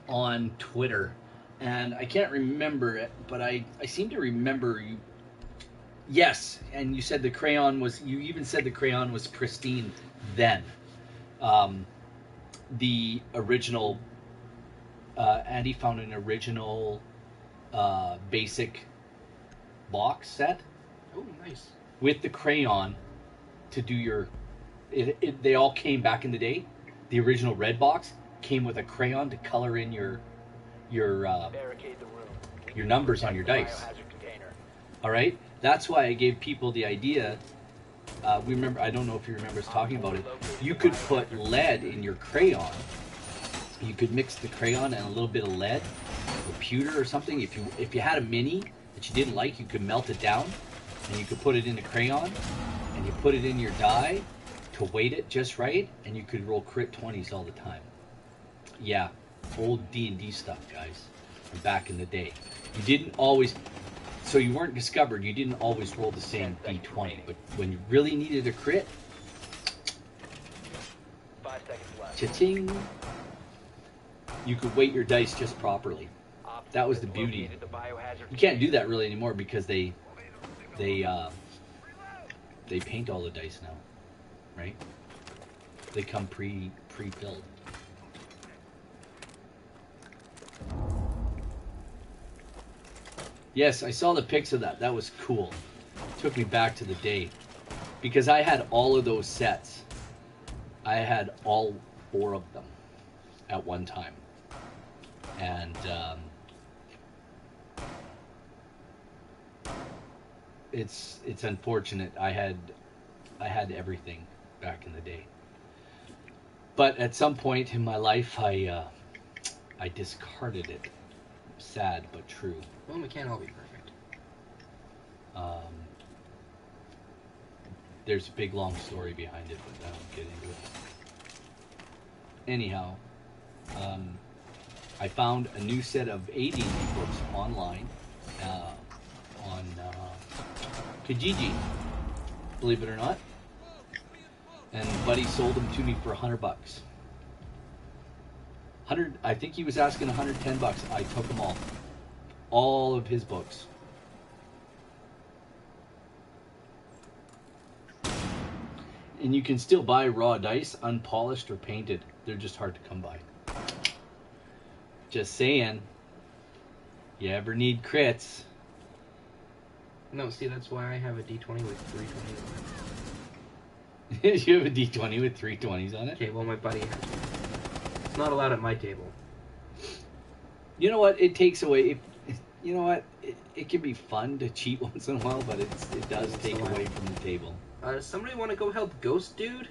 on Twitter. And I can't remember it, but I seem to remember you. Yes, and you said the crayon was, you even said the crayon was pristine then. The original, Andy found an original basic box set
Oh, nice.
with the crayon to do your. They all came back in the day. The original red box came with a crayon to color in your
Barricade the room. We
your
need to
numbers on
protect
your
the
dice.
biohazard container.
All right, that's why I gave people the idea. We remember. I don't know if you remember us talking about it. You could put lead in your crayon. You could mix the crayon and a little bit of lead, or pewter or something. If you had a mini that you didn't like, you could melt it down, and you could put it in the crayon, and you put it in your die to weight it just right, and you could roll crit 20s all the time. Yeah, old D&D stuff, guys, from back in the day. You didn't always. So you weren't discovered. You didn't always roll the same D20, but when you really needed a crit,
5 seconds left.
cha-ching, you could weight your dice just properly.
Op
That was the beauty.
Located the biohazard
You can't do that really anymore because they paint all the dice now, right? They come pre-filled. Yes, I saw the pics of that. That was cool. Took me back to the day because I had all of those sets. I had all 4 of them at one time, and it's unfortunate. I had everything back in the day, but at some point in my life, I discarded it. Sad but true.
Well, we can't all be perfect.
There's a big long story behind it, but I won't get into it. Anyhow, I found a new set of AD&D books online on Kijiji, believe it or not. And Buddy sold them to me for $100. I think he was asking $110. I took them all of his books. And you can still buy raw dice, unpolished or painted. They're just hard to come by. Just saying. You ever need crits?
No, see, that's why I have a D20 with 3 20s on it.
You have a D20 with 3 20s on it?
Okay, well, my buddy has one. It's not allowed at my table.
You know what? It takes away... You know what? It can be fun to cheat once in a while, but it does take away from the table.
Does somebody want to go help Ghost Dude?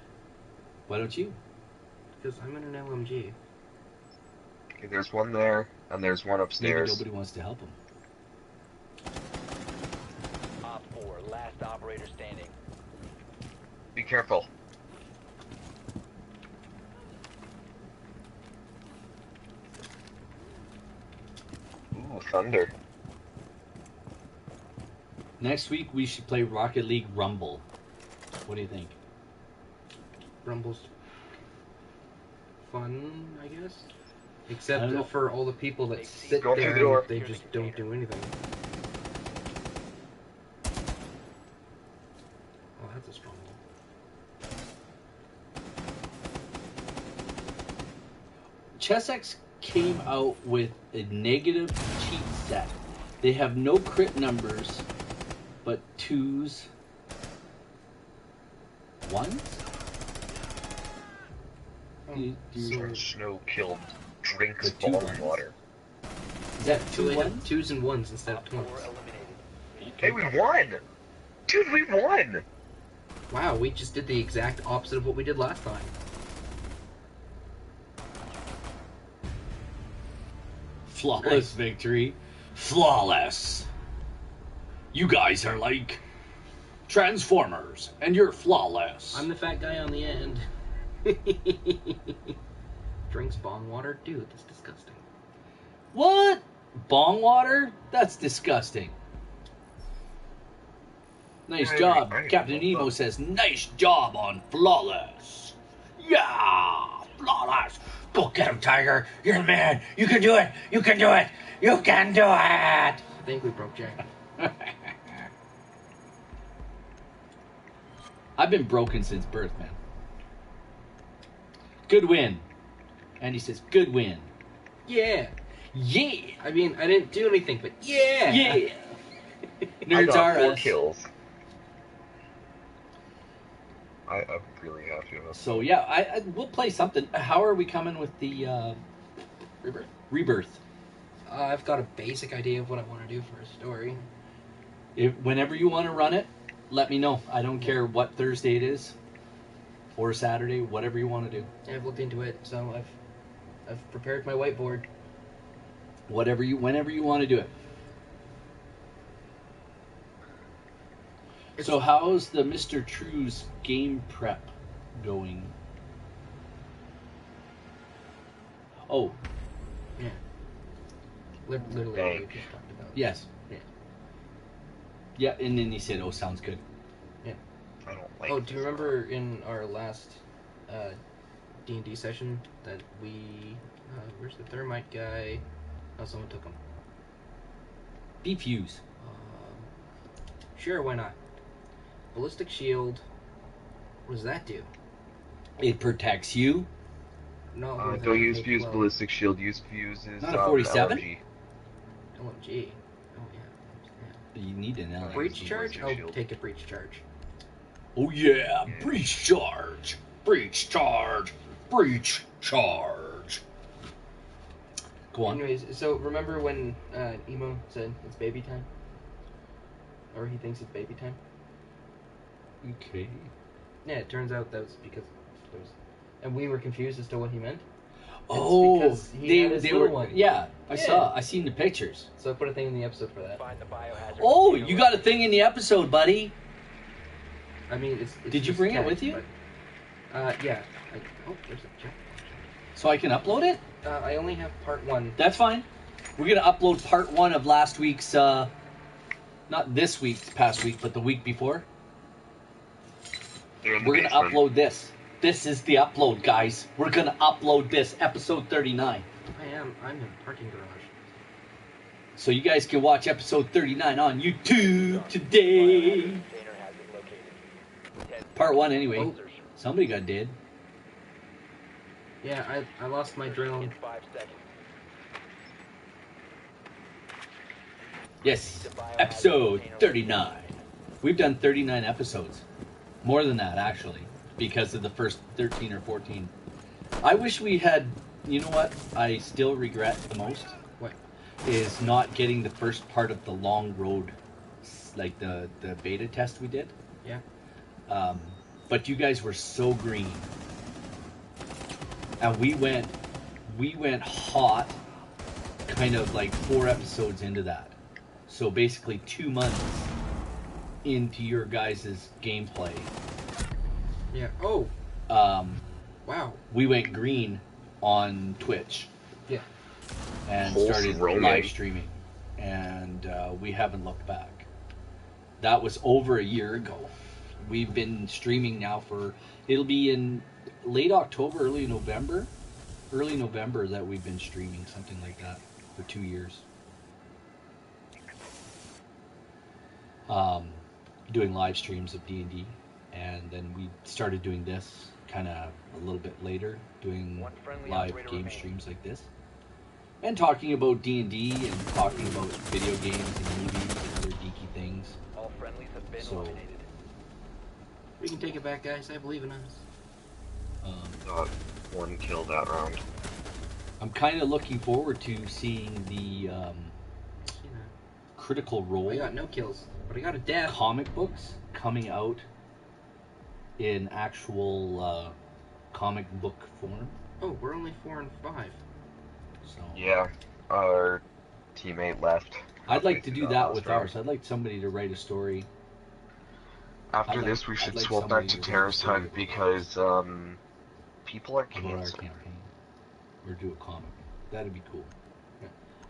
Why don't you?
Because I'm in an LMG.
Okay, there's one there, and there's one
Maybe
upstairs.
nobody wants to help him.
Op 4, last operator standing.
Be careful. Ooh, thunder.
Next week we should play Rocket League Rumble. What do you think?
Rumble's fun, I guess.
I
Except
don't know.
for all the people that sit
Go
there
through the door.
and they just don't do anything. Oh, that's a strong one.
ChessX came out with a negative cheat set. They have no crit numbers, but 2s, 1s?
So-
Snow killed drinks
The two
bottled
ones.
water.
Is that
So
2
they have
1s?
2s and 1s instead of
Op 4
20s.
eliminated.
Hey, we won! Dude, we won!
Wow, we just did the exact opposite of what we did last time.
Flawless
Nice.
victory. Flawless. You guys are like Transformers, and you're flawless.
I'm the fat guy on the end. Drinks bong water? Dude, that's disgusting.
What? Bong water? That's disgusting. Nice
I
job.
agree.
Captain Nemo says, nice job on flawless. Yeah, flawless. Go get him, Tiger. You're the man. You can do it. You can do it. You can do it.
I think we broke Jack.
I've been broken since birth, man. Good win. Andy says, good win.
Yeah.
Yeah.
I mean, I didn't do anything, but yeah.
Yeah.
I
Nerds
got
are
4
us.
kills. I'm really happy with this.
So yeah, we'll play something. How are we coming with the
Rebirth.
rebirth?
I've got a basic idea of what I want to do for a story.
Whenever you want to run it, let me know. I don't care what Thursday it is or Saturday, whatever you want to do.
I've looked into it, so I've prepared my whiteboard.
Whenever you want to do it. So how's the Mr. True's game prep going? Oh,
Yeah. Literally what we just talked about.
yes.
Yeah.
Yeah, and then he said, oh, sounds good.
I don't like
Oh, do you
this.
remember in our last D&D session that we... where's the thermite guy? Oh, someone took him.
Be fuse.
Sure, why not? Ballistic shield. What does that do?
It protects you.
No,
Don't use
take
fuse
12.
ballistic shield. Use fuses.
Not a 47?
LMG.
LMG. Oh yeah.
You need an LMG.
Breach charge?
ballistic
I'll
shield.
take a breach charge.
Oh yeah, breach charge, breach charge, breach charge. Go on.
Anyways, so remember when Emo said it's baby time? Or he thinks it's baby time?
Okay.
Yeah, it turns out that was because there was... And we were confused as to what he meant.
Oh,
because he had his
they
little
were.
one.
Yeah, I
Yeah.
saw. I seen the pictures.
So I put a thing in the episode for that.
Find the biohazard
Oh,
container
you got a
located.
thing in the episode, buddy.
I mean, it's
Did you
just
bring it
text,
with you?
But, yeah. Oh, there's a check.
So I can upload it.
I only have part 1.
That's fine. We're gonna upload part 1 of last week's. Not this week's past week, but the week before.
They're in the
We're gonna
basement.
upload this. This is the upload, guys. We're gonna upload this, episode 39.
I'm in parking garage.
So you guys can watch episode 39 on YouTube today.
Container has been located. 10
Part 1 anyway.
Oh.
Somebody got dead.
Yeah, I lost my drone.
in 5 seconds.
Yes, episode 39. We've done 39 episodes. More than that, actually, because of the first 13 or 14. I wish we had, you know what I still regret the most?
What?
Is not getting the first part of the long road, like the beta test we did.
Yeah.
But you guys were so green. And we went hot kind of like 4 episodes into that. So basically 2 months into your guys' gameplay,
Yeah. Oh,
um,
wow.
we went green on Twitch.
Yeah.
And
Wholesome
started
roaming.
live streaming. And we haven't looked back. That was over a year ago. We've been streaming now for, it'll be in late October, early November that we've been streaming, something like that, for 2 years. Doing live streams of D&D, and then we started doing this kind of a little bit later, doing
One friendly
live
operator
game
remaining.
streams like this, and talking about D&D and talking about video games and movies and other geeky things.
All friendlies have been
So-
eliminated.
We can take it back, guys. I believe in us.
Got 1 kill that round.
I'm kind of looking forward to seeing the
You know,
Critical Role
I got no kills, but I got a death.
comic books coming out in actual comic book form.
Oh, we're only 4 and 5.
So
Yeah, our teammate left.
I'd like to
halfway
do
through
that
last
with
round.
ours. I'd like somebody to write a story.
After
I'd
this,
like-
we should
I'd like
swap back
somebody
to
to write a
Terrorist
story
Hunt
about
because people are
About our
canceled.
campaign, or do a comic. That'd be cool.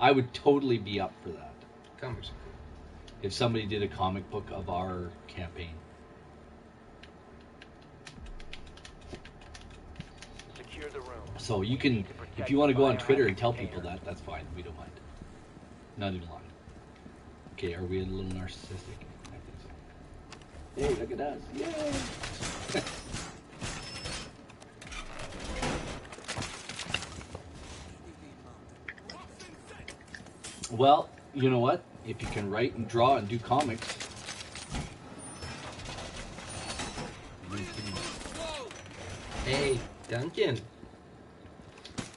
I would totally be up for that
Comics.
if somebody did a comic book of our campaign.
Secure the room.
So you can, if you want to go on Twitter and tell people that, that's fine. We don't mind. Not even lying. Okay, are we a little narcissistic? I think so. Hey, look at us! Yay! Well, you know what? If you can write and draw and do comics, you
Hey, Duncan.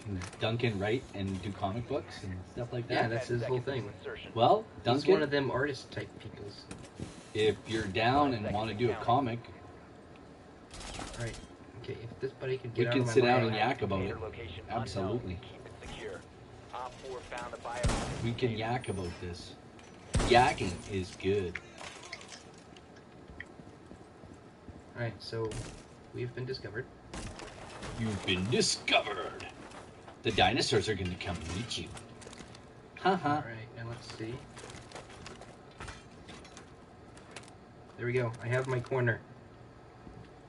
can Duncan write and do comic books and stuff like
Yeah,
that.
that's his whole thing.
Insertion.
Well,
He's one
Duncan,
of them artist type peoples.
if you're down and want to do a comic,
Right. Okay, if this buddy could
we
get out
can
of my
sit down
way.
and yak about it.
Container location
Absolutely.
unknown. Keep it secure. Op 4 found a biohazard
We can
container.
yak about this. Yakking is good.
Alright, so we've been discovered.
You've been discovered. The dinosaurs are going to come and meet you. Haha.
Alright, now let's see. There we go. I have my corner.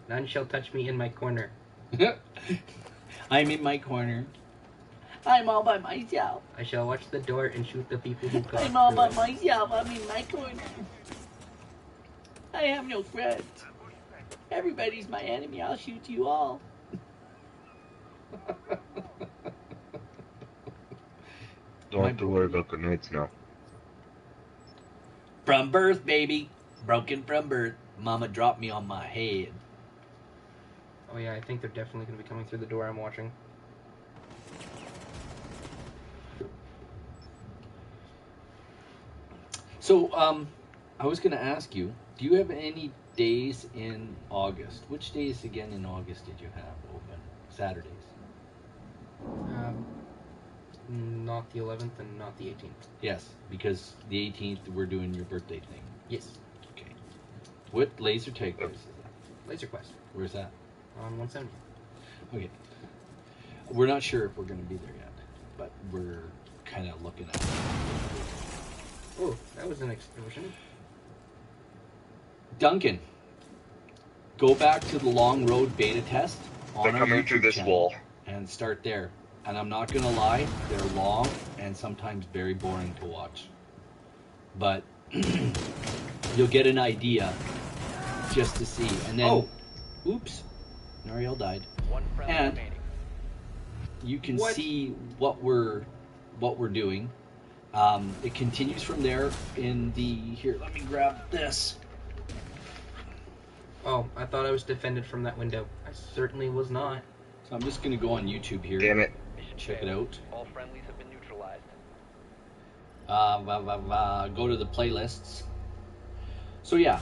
None shall touch me in my corner.
I'm in my corner. I'm all by myself.
I shall watch the door and shoot the people who got
I'm all by
through it.
myself. I'm in my corner. I have no friends. Everybody's my enemy. I'll shoot you all.
Don't have to worry about grenades now.
From birth, baby. Broken from birth. Mama dropped me on my head.
Oh yeah, I think they're definitely going to be coming through the door I'm watching.
So, I was going to ask you, do you have any days in August? Which days again in August did you have open? Saturdays?
Not the 11th and not the 18th.
Yes, because the 18th we're doing your birthday thing.
Yes.
Okay. What laser tag place is that?
Laser Quest
Where's that?
on 170.
Okay. We're not sure if we're going to be there yet, but we're kind of looking at it.
Oh, that was an explosion.
Duncan, go back to the Long Road beta test on
They're
our
coming
YouTube
through this
channel
wall.
and start there. And I'm not gonna lie, they're long and sometimes very boring to watch. But you'll get an idea just to see. And then, oops, Nariel died.
One friendly
And
remaining.
you can
What?
see what we're doing. It continues from there in the here. Let me grab this.
Oh, I thought I was defended from that window. I certainly was not.
So I'm just gonna go on YouTube here.
Damn it.
Mission
Check it
failed.
out.
All friendlies have been neutralized.
Go to the playlists. So yeah,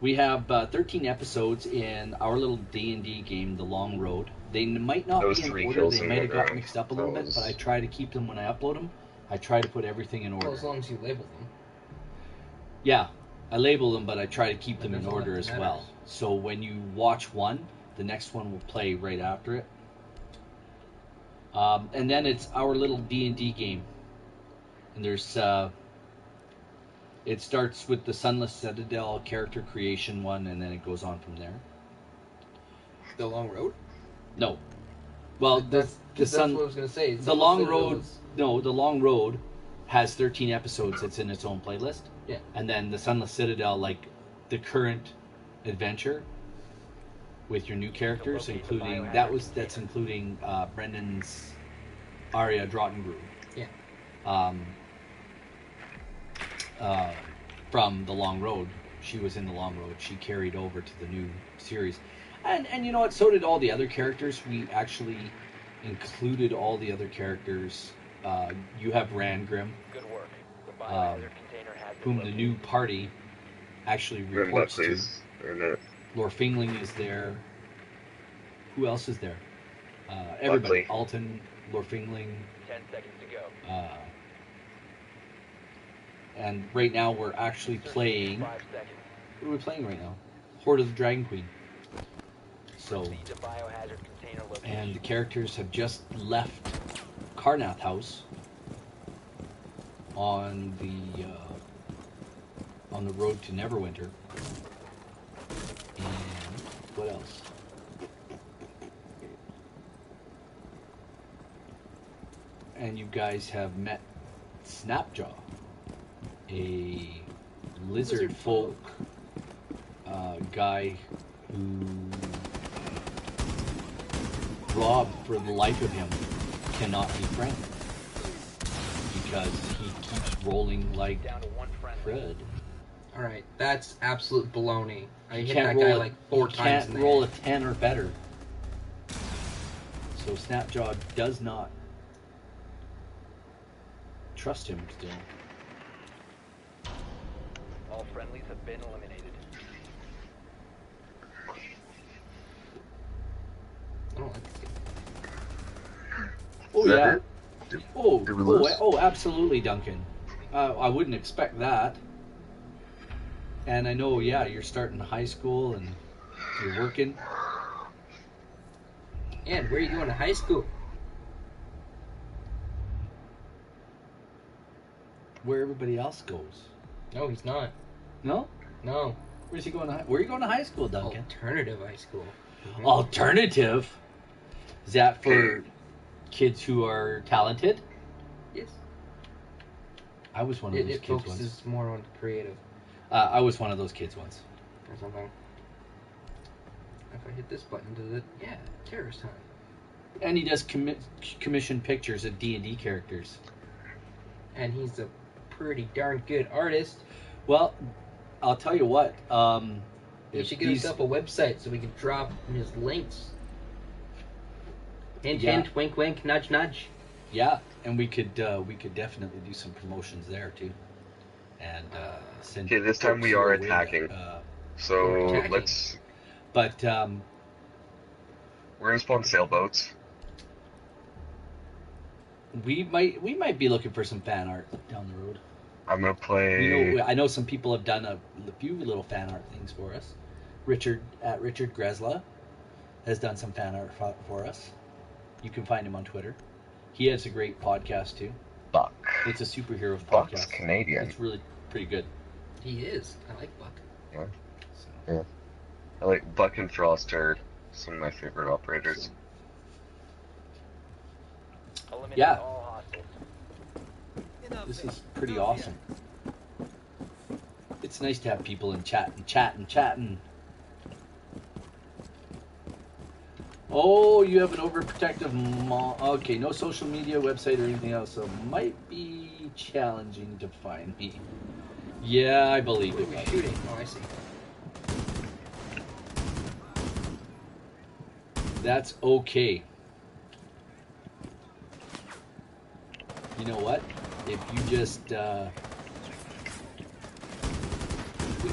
we have 13 episodes in our little D&D game, The Long Road. They might not
Those
be in
3
order.
kills
They
in
might have
one
got
round.
mixed up a little bit,
Those-
but I try to keep them when I upload them. I try to put everything in order.
Well, as long as you label them.
Yeah, I label them, but I try to keep
But
them in
there's a lot
order
that
as
matters.
well. So when you watch one, the next one will play right after it. And then it's our little D&D game. And there's, it starts with the Sunless Citadel character creation one, and then it goes on from there.
The Long Road?
No. Well,
That's what I was going to say. It's
the
almost
Long
like it
Road,
was-
no, the Long Road has 13 episodes. It's in its own playlist.
Yeah.
And then the Sunless Citadel, like the current adventure with your new characters, including that's including Brendan's Arya Drottengru.
Yeah.
From the Long Road, she was in the Long Road. She carried over to the new series, and you know what? So did all the other characters. We actually included all the other characters. You have Rangrim,
Good work. The biohazard container has been
whom the
located.
new party actually
Remember that,
reports to.
please. Or no.
Lord Fingling is there. Who else is there? Everybody.
Buckley.
Alton, Lord Fingling.
10 seconds to go.
And right now we're actually playing.
5 seconds.
What are we playing right now? Horde of the Dragon Queen. So,
Proceed to biohazard container location.
and the characters have just left Carnath House on the road to Neverwinter. And what else? And you guys have met Snapjaw, a lizard folk guy who Rob, for the life of him, cannot be friends because he keeps rolling like
Down to one friendly.
crud.
Alright, that's absolute baloney. I
He
hit
can't
that guy
roll
like 4
he
times
can't
in the
roll a
head.
10 or better. So Snapjaw does not trust him still.
All friendlies have been eliminated.
I don't like this game.
Oh
Is that
yeah.
it? Did we lose?
Oh, absolutely, Duncan. I wouldn't expect that. And I know, yeah, you're starting high school and you're working.
And where are you going to high school?
Where everybody else goes.
No, he's not.
No?
No.
Where's he going to? Where are you going to high school, Duncan?
Alternative high school. Mhm.
Alternative. Is that for kids who are talented.
Yes.
I was one of those
It
kids
focuses
once.
more on creative
I was one of those kids once.
or something. If I hit this button, does it? Yeah, terrorist time.
And he does commission pictures of D&D characters.
And he's a pretty darn good artist.
Well, I'll tell you what.
He
if
should get
these-
himself a website so we can drop his links. Hint,
Yeah.
hint, wink, wink, nudge, nudge.
Yeah, and we could definitely do some promotions there too. And send.
Okay, this time
folks
we are
your way,
attacking.
We're
So
attacking.
let's.
But
We're gonna spawn sailboats.
we might be looking for some fan art down the road.
I'm gonna play.
I know some people have done a few little fan art things for us. Richard Gresla has done some fan art for us. You can find him on Twitter. He has a great podcast too.
Buck.
It's a superheroes
Buck's
podcast.
Canadian.
It's really pretty good.
He is. I like Buck.
Yeah.
So,
Yeah. I like Buck and Frost are some of my favorite operators.
Eliminate
Yeah.
all hostiles.
this is pretty awesome. It's nice to have people in chatting. Oh, you have an overprotective mom. Okay, no social media, website, or anything else, so it might be challenging to find me. Yeah, I believe
Who are
it.
we
Mike.
shooting? Oh, I see.
That's okay. You know what? If you just, we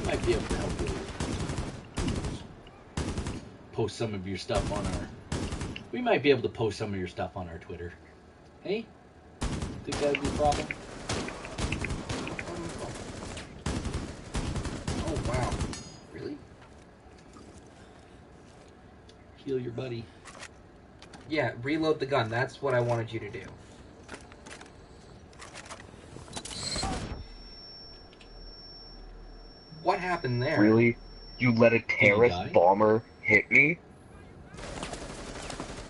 might be able to help you post some of your stuff on our. We might be able to post some of your stuff on our Twitter. Hey, think that'd be a problem?
Oh, wow. Really?
Heal your buddy.
Yeah, reload the gun. That's what I wanted you to do. What happened there?
Really? You let a
die?
terrorist bomber hit me?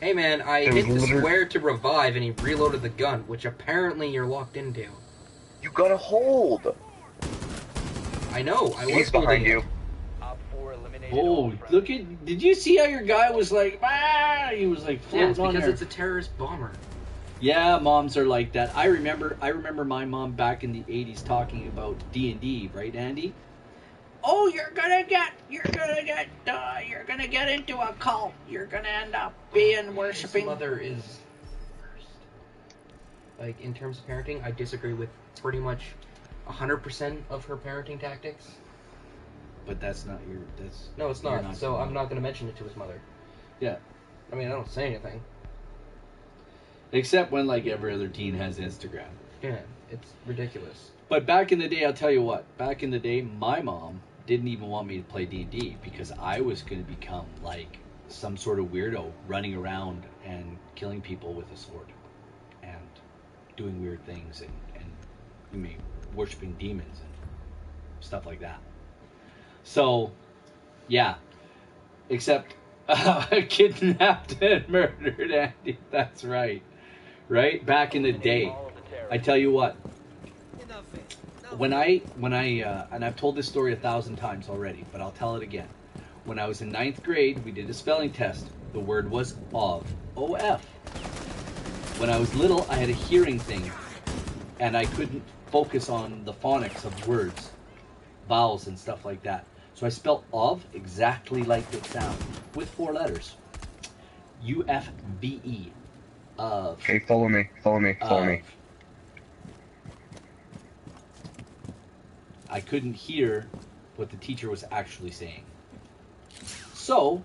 Hey man, I
It
hit the
was literally-
square to revive and he reloaded the gun, which apparently you're locked into.
You gotta hold!
I know, I was
He's
holding
behind
it.
you.
Op 4 eliminated
Oh,
all friendly.
look at! Did you see how your guy was like? Ah! He was like
Yeah,
floating
it's
on
because
there.
it's a terrorist bomber.
Yeah, moms are like that. I remember my mom back in the 80s talking about D&D, right, Andy? Oh, you're gonna get into a cult. You're gonna end up being worshiping.
His mother is like, in terms of parenting, I disagree with pretty much 100% of her parenting tactics.
But that's not your. That's
No, it's
you're
not. So
your
I'm
mom.
not gonna mention it to his mother.
Yeah,
I mean, I don't say anything.
except when like every other teen has Instagram.
Yeah, it's ridiculous.
But back in the day, I'll tell you what. Back in the day, my mom didn't even want me to play D&D because I was going to become like some sort of weirdo running around and killing people with a sword and doing weird things and you mean worshiping demons and stuff like that. So, yeah. Except kidnapped and murdered Andy. That's right. Right? Back in the day.
All of the terrorists.
I tell you what. When I and I've told this story 1,000 times already, but I'll tell it again. When I was in 9th grade, we did a spelling test. The word was of, O-F. When I was little, I had a hearing thing, and I couldn't focus on the phonics of words, vowels and stuff like that. So I spelled of exactly like it sounds, with 4 letters. U-F-V-E. Of.
Okay, follow me.
I couldn't hear what the teacher was actually saying. So,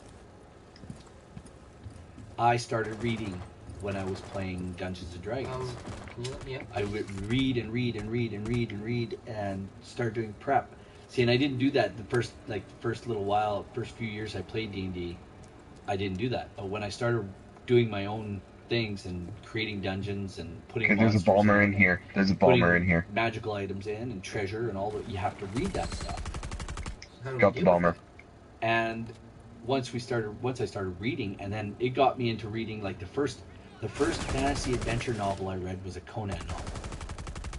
I started reading when I was playing Dungeons and Dragons.
Can you let me up?
I would read and start doing prep. See, and I didn't do that the first little while, first few years I played D&D. I didn't do that. But when I started doing my own things and creating dungeons and putting
Okay, there's a
monsters
bomber in here. There's a bomber
putting
in here.
magical items in and treasure and all that, you have to read that stuff.
How do we
Got the
deal with
bomber.
And once I started reading, and then it got me into reading like the The first fantasy adventure novel I read was a Conan novel,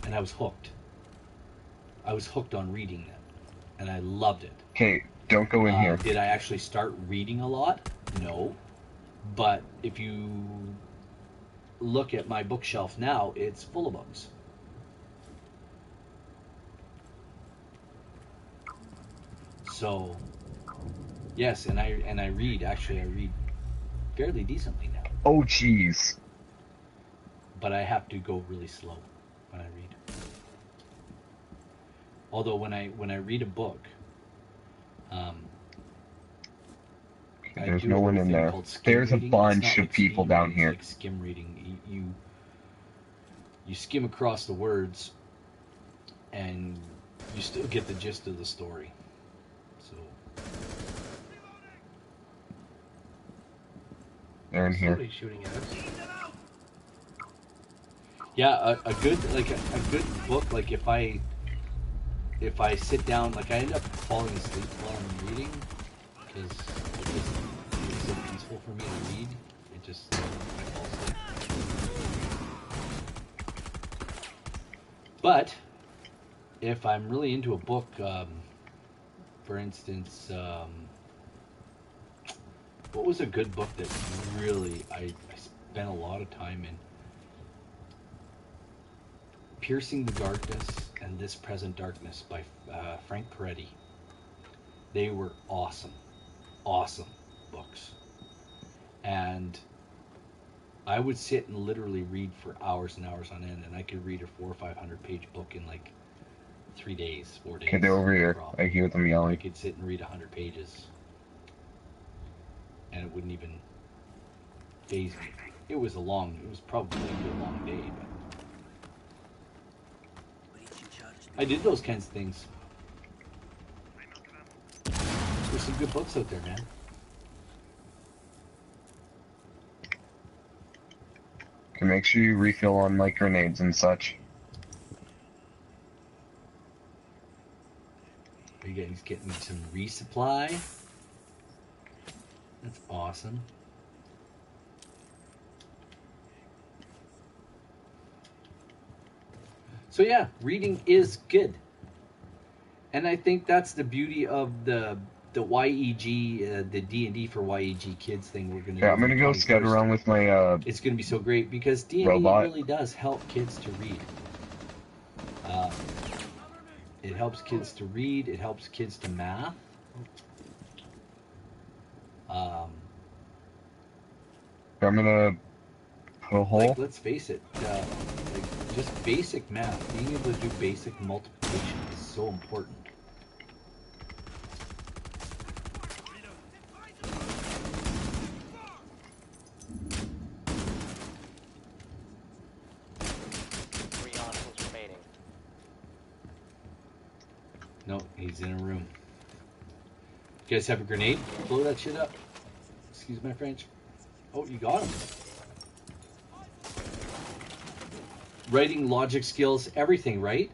and I was hooked. I was hooked on reading them, and I loved it.
Okay, don't go in here.
Did I actually start reading a lot? No. But if you look at my bookshelf now, it's full of books. So, yes, and I read. Actually, I read fairly decently now.
Oh, jeez.
But I have to go really slow when I read. Although when I read a book, I
There's
do
no
a
one
little
in
thing
there.
called skim
There's a
reading. It's
bunch
not
of
like
people
speed
down
reading,
here.
It's like skim reading. You skim across the words, and you still get the gist of the story. So
They're in here.
Somebody's shooting at us.
yeah, a good good book. Like if I sit down, like I end up falling asleep while I'm reading because it's so peaceful for me to read. It just I fall asleep. But if I'm really into a book, for instance, what was a good book that really I spent a lot of time in? Piercing the Darkness and This Present Darkness by Frank Peretti. They were awesome books. And I would sit and literally read for hours and hours on end, and I could read a 400 or 500 page book in like 3 days, 4 days.
Okay, they're over
no
here.
problem.
I hear them
I
yelling.
could sit and read 100 pages, and it wouldn't even faze me. It was probably a long day, but I did those kinds of things. There's some good books out there, man.
Okay, make sure you refill on like grenades and such.
Are you guys getting some resupply? That's awesome. So yeah, reading is good. And I think that's the beauty of the YEG, the D&D for YEG kids thing we're going to do.
Yeah, I'm gonna go scout around with my
It's going to be so great because D&D
robot.
really does help kids to read. It helps kids to read. It helps kids to math.
I'm gonna put a hole.
Like, let's face it, like just basic math, being able to do basic multiplication is so important.
Three hostiles remaining.
No, he's in a room. You guys have a grenade? Blow that shit up. Excuse my French. Oh, you got him. Writing, logic skills, everything, right?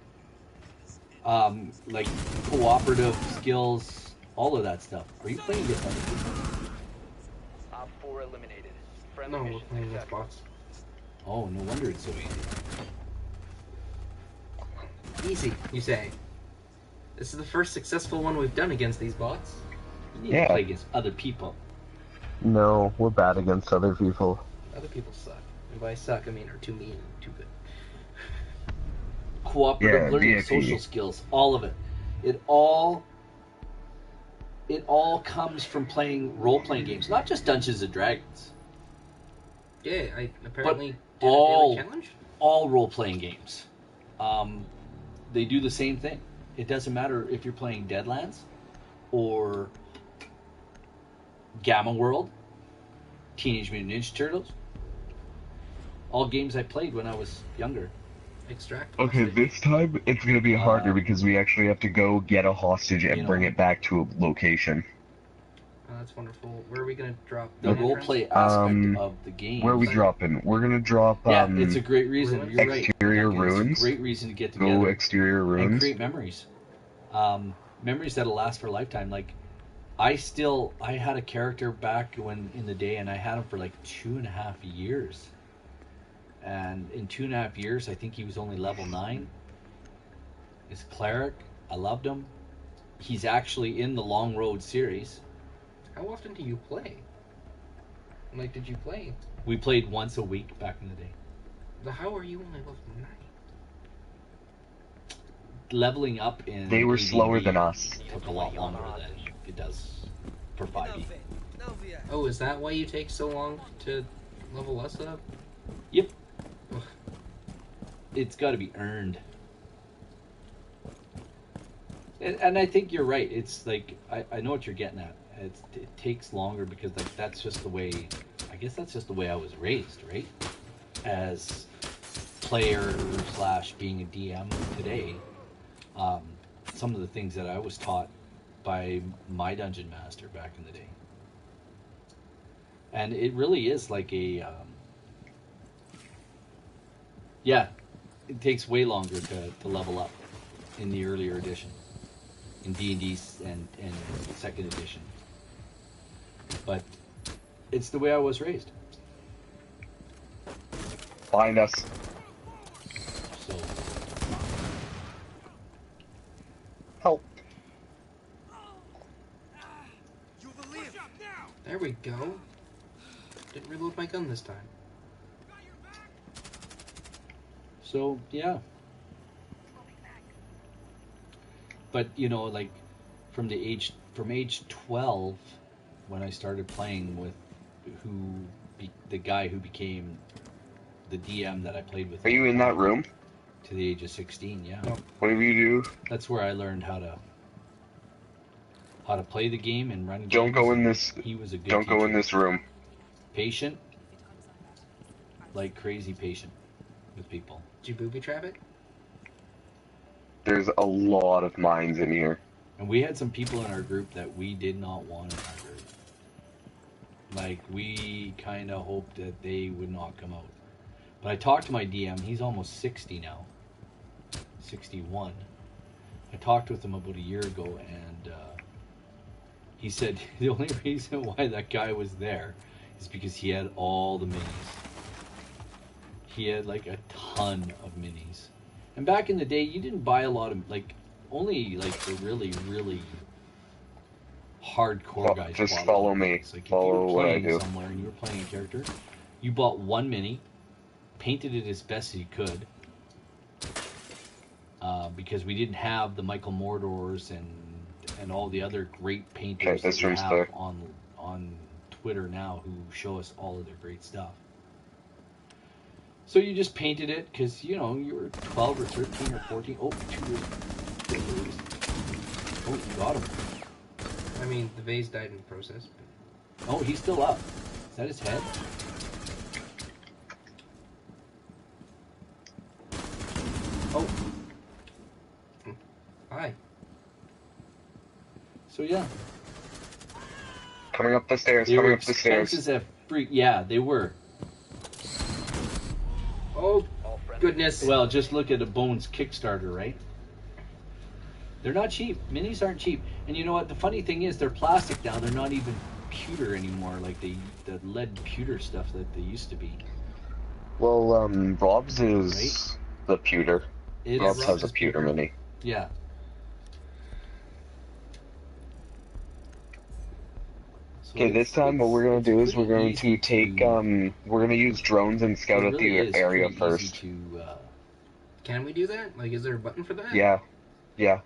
Like cooperative skills, all of that stuff. Are you playing against other people?
Op 4 eliminated. Friendly
No, we're
mission
playing with
successful.
bots.
Oh, no wonder it's so easy.
Easy, you say. This is the first successful one we've done against these bots.
You need
Yeah.
to play against other people.
No, we're bad against other people.
Other people suck. And by suck, I mean are too mean and too good.
Cooperative
Yeah,
learning,
DAP.
social skills, all of it. It all comes from playing role-playing games, not just Dungeons and Dragons.
Yeah, I apparently did
all-
a daily challenge.
All role-playing games, they do the same thing. It doesn't matter if you're playing Deadlands or Gamma World, Teenage Mutant Ninja Turtles. All games I played when I was younger.
Extract.
Okay, this time it's gonna be harder
Uh,
because we actually have to go get a hostage and
you
bring
know.
it back to a location.
Oh, that's wonderful. Where are we gonna drop
The
an entrance?
role-play aspect
Um,
of the game.
Where are we dropping? We're gonna drop
Yeah, it's a great reason.
ruins?
You're right.
Exterior
Duncan, it's
ruins.
a great reason to get
go
together
exterior
and
rooms.
create memories. Memories that'll last for a lifetime. Like, I had a character back when in the day, and I had him for like 2.5 years. And in 2.5 years, I think he was only level 9. His cleric, I loved him. He's actually in the Long Road series.
How often do you play? Like, did you play?
We played once a week back in the day.
How are you only level 9?
Leveling up in
They were
DND
slower than us.
took a lot longer than it does for 5e.
Oh, is that why you take so long to level us up?
Yep. It's got to be earned. And I think you're right. It's like, I know what you're getting at. It takes longer because like that's just the way, I guess that's just the way I was raised, right? As player / being a DM today, some of the things that I was taught by my dungeon master back in the day. And it really is like a, yeah, it takes way longer to level up in the earlier edition. In D&D and second edition. But it's the way I was raised.
Find us.
So
Help.
There we go. Didn't reload my gun this time.
So yeah. But you know, like from age 12, when I started playing with the guy who became the DM that I played with.
Are you in that room?
To the age of 16, yeah.
No.
What do you do?
That's where I learned how to play the game and run games.
Don't go in this.
He was a good
Don't go in
teacher.
this room.
Patient, like crazy patient with people.
Did you booby trap it?
There's a lot of mines in here.
And we had some people in our group that we did not want in our group. Like, we kind of hoped that they would not come out. But I talked to my DM. He's almost 60 now. 61. I talked with him about a year ago, and he said the only reason why that guy was there is because he had all the minis. He had, like, a ton of minis. And back in the day, you didn't buy a lot of, like, only, like, the really, really hardcore guys.
Just
bought
follow
a lot of
me.
minis. Like,
Follow
if you
what
were
I
playing
do.
somewhere and you were playing a character, you bought one mini, painted it as best as you could, because we didn't have the Michael Mordors and all the other great painters
Okay, this
that we
room's
have
clear.
on Twitter now who show us all of their great stuff. So you just painted it because, you know, you were 12 or 13 or 14. Oh, oh, you got him.
I mean, the vase died in the process.
Oh, he's still up. Is that his head? Oh.
Hi.
So yeah.
Coming up the stairs.
They
Coming
were
up the stairs.
expenses at free. Yeah, they were.
Oh, goodness.
Well, just look at a Bones Kickstarter, right? They're not cheap. Minis aren't cheap. And you know what? The funny thing is, they're plastic now. They're not even pewter anymore, like the lead pewter stuff that they used to be.
Well, Rob's is the pewter. Rob's
Rob's
has a
is
pewter mini.
Yeah. So
Okay, this time what we're gonna do is we're going to take we're gonna use drones and scout out the area first.
Can we do that? Like, is there a button for that?
Yeah, yeah.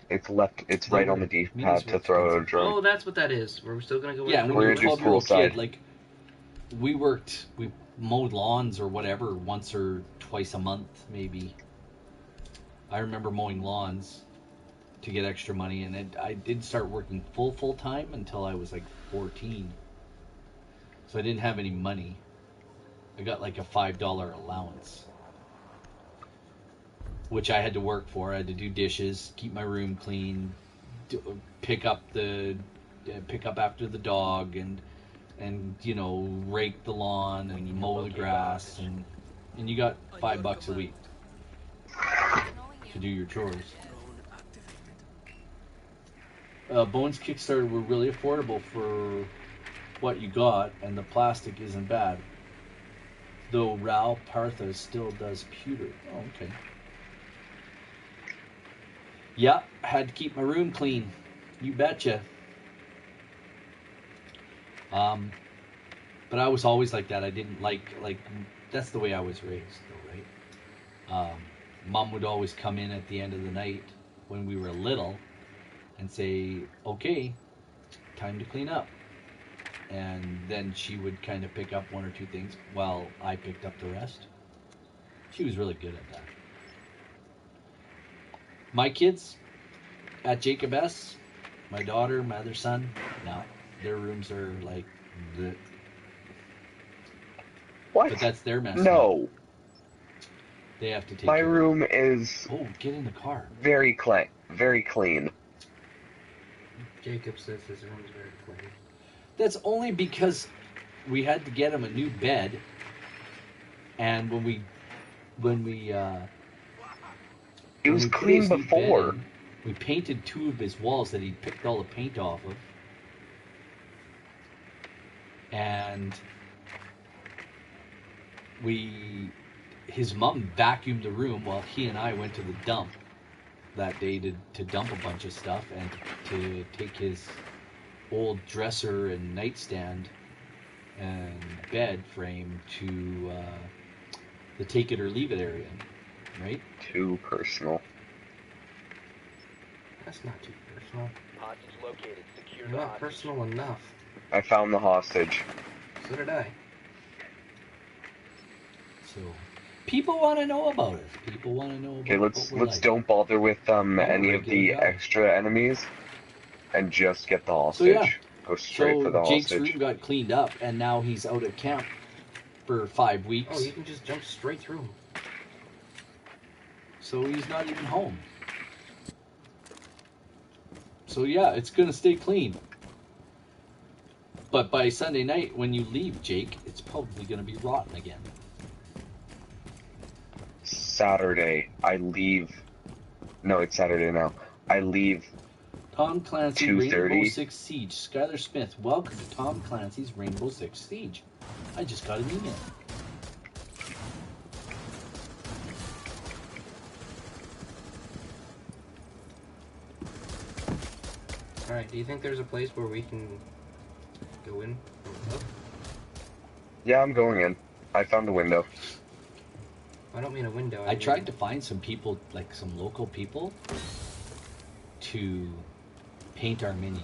It's left. It's right on the D-pad to throw out a drone.
Oh, that's what that is. We're still gonna go.
Yeah,
in
when you're a
We're gonna do
12-year-old
poolside.
kid, like, we mowed lawns or whatever once or twice a month, maybe. I remember mowing lawns to get extra money, and I did start working full time until I was like 14. So I didn't have any money. I got like a $5 allowance, which I had to work for. I had to do dishes, keep my room clean, pick up after the dog, and you know, rake the lawn and mow the grass, and you got $5 a week to do your chores. Bones Kickstarter were really affordable for what you got, and the plastic isn't bad. Though Raul Partha still does pewter. Oh, okay. Yeah, had to keep my room clean. You betcha. But I was always like that. I didn't like that's the way I was raised, though, right? Mom would always come in at the end of the night when we were little and say, "Okay, time to clean up." And then she would kind of pick up one or two things while I picked up the rest. She was really good at that. My kids at Jacob S, my daughter, my other son, no, their rooms are like the.
What?
But that's their mess.
No.
They have to take
My
care of
room is
it. Oh, get in the car.
very clean. Very clean.
Jacob says his room's very clean.
That's only because we had to get him a new bed, and when we
It was
put
clean
his new
before.
bed in, we painted 2 of his walls that he picked all the paint off of, and his mom vacuumed the room while he and I went to the dump that day to dump a bunch of stuff and to take his old dresser and nightstand and bed frame to the take it or leave it area, right?
Too personal.
That's not too personal.
Hostage located. Secure
You're
the
not
hostage.
personal enough.
I found the hostage.
So did I.
So people want to know about it. People want to know about
Okay,
what
let's
we're like.
don't bother with any of the
regular guy.
extra enemies, and just get the hostage.
yeah.
Go straight for the
Jake's
hostage.
room got cleaned up, and now he's out at camp for 5 weeks.
Oh, you can just jump straight through him.
So he's not even home. So yeah, it's gonna stay clean. But by Sunday night, when you leave, Jake, it's probably gonna be rotten again.
Saturday, I leave. No, it's Saturday now. I leave.
Tom Clancy,
2:30.
Rainbow Six Siege. Skylar Smith, welcome to Tom Clancy's Rainbow Six Siege. I just got an email.
Alright, do you think there's a place where we can go in from above?
Yeah, I'm going in. I found a window.
I don't mean a window.
I tried to find some people, like some local people, to paint our minis.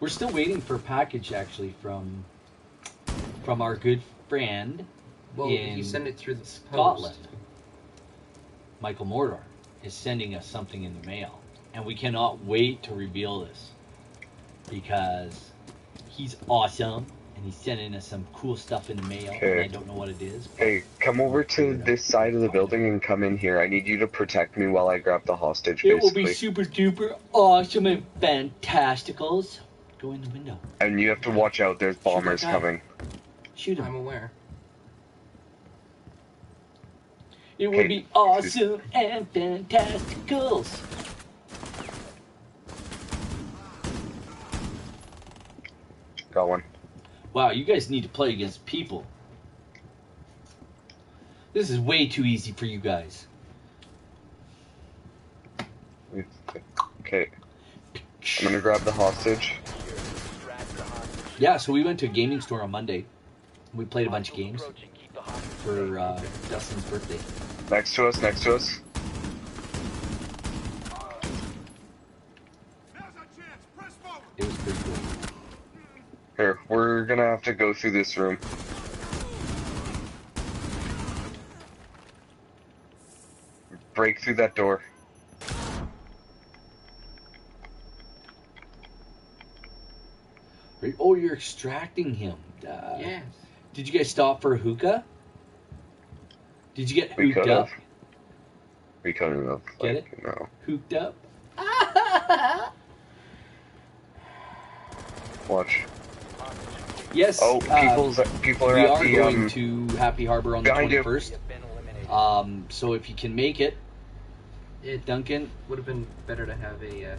We're still waiting for a package, actually, from our good friend
Well,
in
if you send it through the
Scotland.
post.
Michael Mordor is sending us something in the mail, and we cannot wait to reveal this because he's awesome and he's sending us some cool stuff in the mail.
Okay.
And I don't know what it is.
Hey, come over to this side of the building and come in here. I need you to protect me while I grab the hostage,
It will
basically.
be super duper awesome and fantasticals. Go in the window.
And you have to watch out. There's bombers
guy.
coming.
Shoot
I'm
him.
aware.
It will
Okay.
be awesome and fantasticals.
Got one.
Wow, you guys need to play against people. This is way too easy for you guys.
Okay. I'm gonna grab the hostage.
Extract the hostage.
Yeah, so we went to a gaming store on Monday. We played a bunch of games
Approaching. Keep the hostage
for Dustin's birthday.
Next to us, next to us.
It was pretty cool.
Here, we're gonna have to go through this room. Break through that door.
Oh, you're extracting him.
Yes.
Did you guys stop for a hookah? Did you get
We
hooked
could
up?
have. We couldn't have.
Get
like, No.
Hooked up?
Watch.
Yes.
Oh, people are
we
at
are
the
going to Happy Harbor on the
behind you.
21st.
have been eliminated.
So if you can make it,
It
Duncan,
would have been better to have a.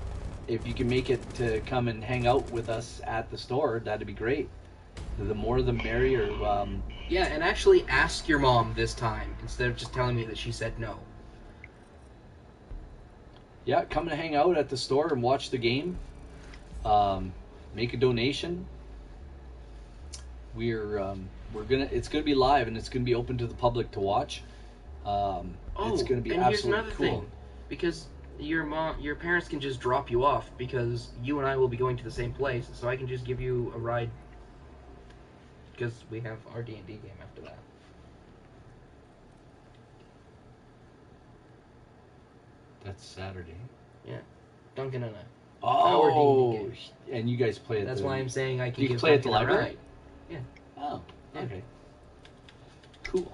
if you can make it to come and hang out with us at the store, that'd be great. The more the merrier.
Yeah, and actually ask your mom this time instead of just telling me that she said no.
Yeah, come and hang out at the store and watch the game. Make a donation. It's gonna be live and it's gonna be open to the public to watch. It's gonna be
and here's
absolutely
another
cool.
thing, because your parents can just drop you off because you and I will be going to the same place, so I can just give you a ride because we have our D&D game after that.
That's Saturday.
Yeah, Duncan and I.
Oh,
D&D game.
and you guys play at
That's
the...
why I'm saying I can
You
give
play at the
Duncan a
library?
ride. Yeah.
Oh,
Yeah.
okay. Cool.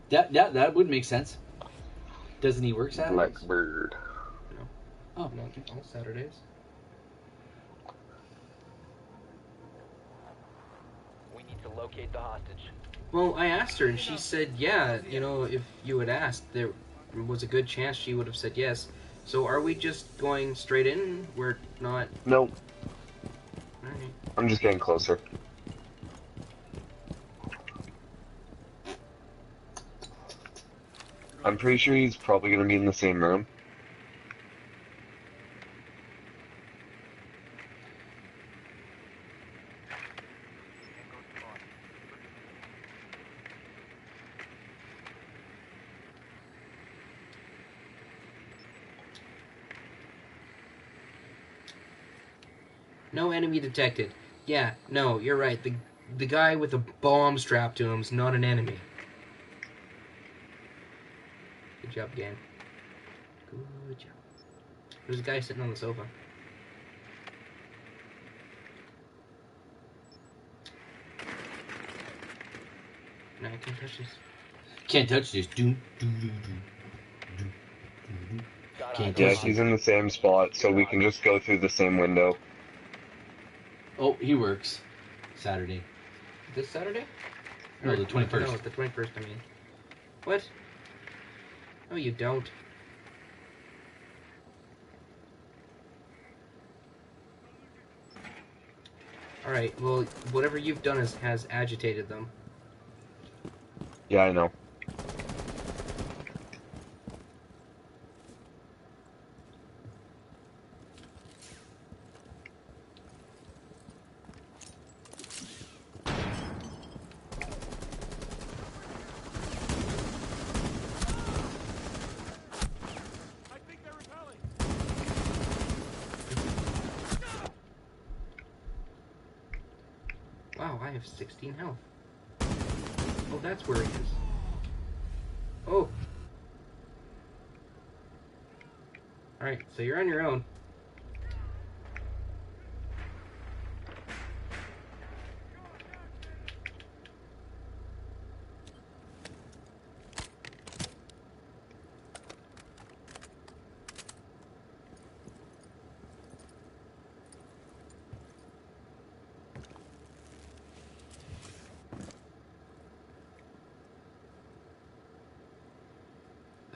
That would make sense. Doesn't he work Saturdays?
Blackbird.
Oh,
No,
okay.
all Saturdays.
We need to locate the hostage.
Well, I asked her, and she said, yeah, if you had asked, there was a good chance she would have said yes. So are we just going straight in? We're not...
Nope.
Alright.
I'm just getting closer. I'm pretty sure he's probably gonna be in the same room.
No enemy detected. Yeah, no, you're right. The guy with the bomb strapped to him's not an enemy. Good job, gang. Good job. There's a guy sitting on the sofa. No, I can't touch this.
Can't touch this. Can't
Yeah,
touch
he's
this.
in the same spot, so we can just go through the same window.
Oh, he works Saturday.
This Saturday?
No, the 21st.
No, it's the 21st, I mean. What? No, you don't. Alright, well, whatever you've done has agitated them.
Yeah, I know.
I think they're repelling.
Wow, I have 16 health. Oh, that's where he is. Oh. Alright, so you're on your own.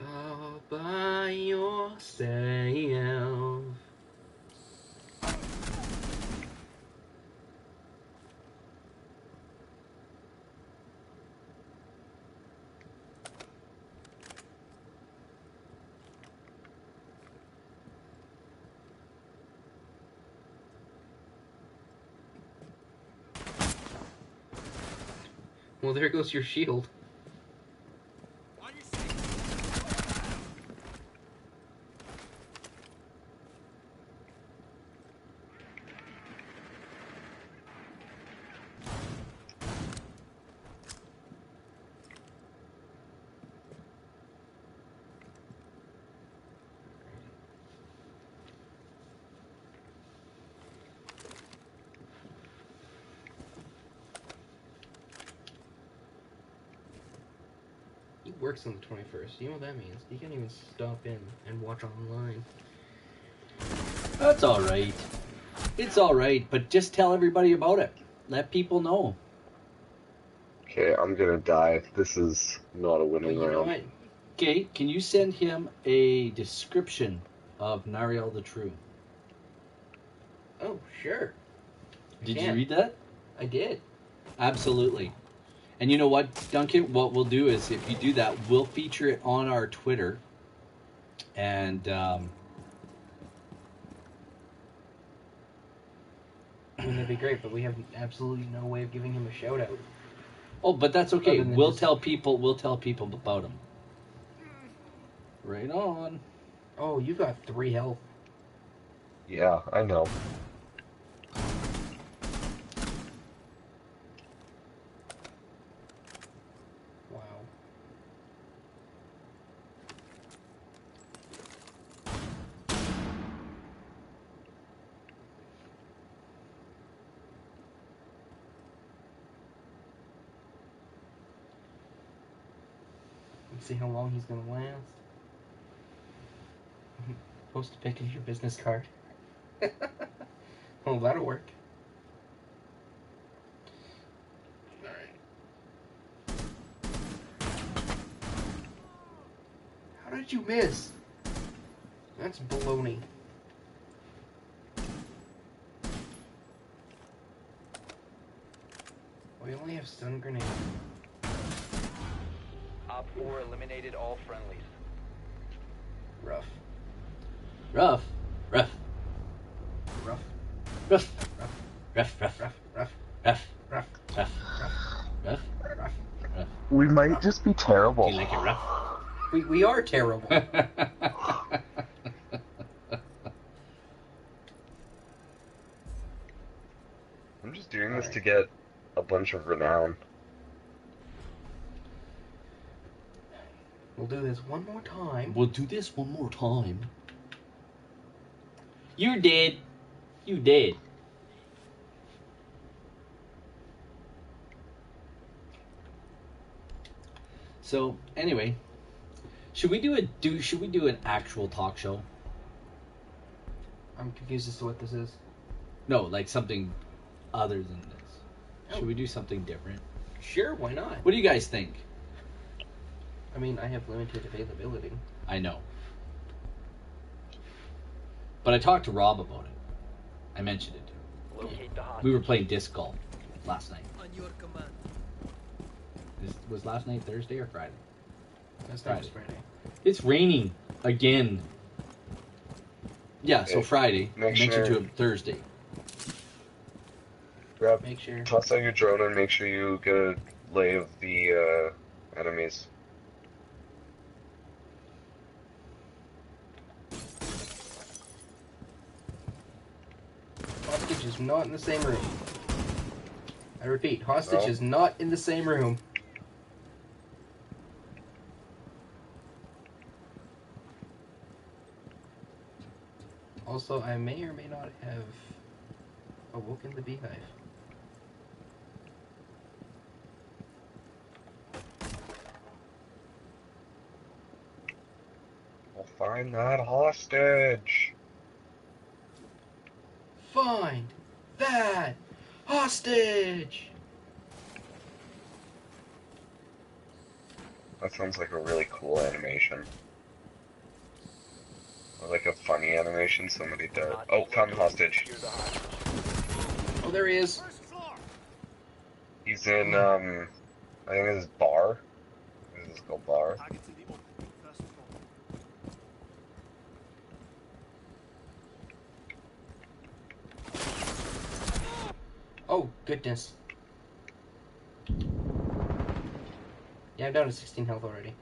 All by yourself. Well, there goes your shield.
On your seat.
He works on the 21st. You know what that means? He can't even stop in and watch online.
That's all right. It's all right, but just tell everybody about it. Let people know.
Okay, I'm gonna die. This is not a
But
winning
you know
round.
what?
Okay, can you send him a description of Nariel the True?
Oh, sure.
Did you
can't.
read that?
I did.
Absolutely. And you know what, Duncan? What we'll do is, if you do that, we'll feature it on our Twitter. And
I mean, that'd be great, but we have absolutely no way of giving him a shout out.
but that's okay.
Other than
We'll
just-
tell people. We'll tell people about him. Right on.
Oh, you got 3 health.
Yeah, I know.
Wow. Let's see how long he's gonna last. Post a pic of your business card. Oh, that'll work. Alright. How did you miss? That's baloney. We only have stun grenade.
Op 4 eliminated all friendlies.
Rough.
Rough. Rough.
Rough.
Rough.
Rough.
Rough. Rough.
Rough. Rough.
Rough.
Rough.
Rough.
Rough.
Rough.
Rough.
Rough.
We might just be terrible.
Do you like it rough?
We are terrible.
I'm just doing this
Alright.
to get a bunch of renown.
We'll do this one more time.
We'll do this one more time. You did. You did. So anyway, should we do an actual talk show?
I'm confused as to what this is.
No, like something other than this.
Oh.
Should we do something different?
Sure, why not?
What do you guys think?
I mean, I have limited availability.
I know. But I talked to Rob about it. I mentioned it.
Locate the hostage.
We were playing disc golf last night.
On your command.
Was last night Thursday or Friday?
That's not just Friday.
It's raining again. Yeah, so
Hey,
Friday. I
make
mentioned
sure-
to him Thursday.
Grab,
Make sure.
toss out your drone and make sure you get a lay of the enemies.
Hostage is not in the same room. I repeat, hostage
No.
is not in the same room. Also, I may or may not have awoken the beehive.
We'll find that hostage.
Find that hostage!
That sounds like a really cool animation. Or like a funny animation somebody did. Oh, found the hostage.
Secure the hostage.
Oh, there he is.
First floor.
He's in, I think it's bar. This is called bar.
Targets in the open. First floor.
Oh, goodness. Yeah, I'm down to 16 health already.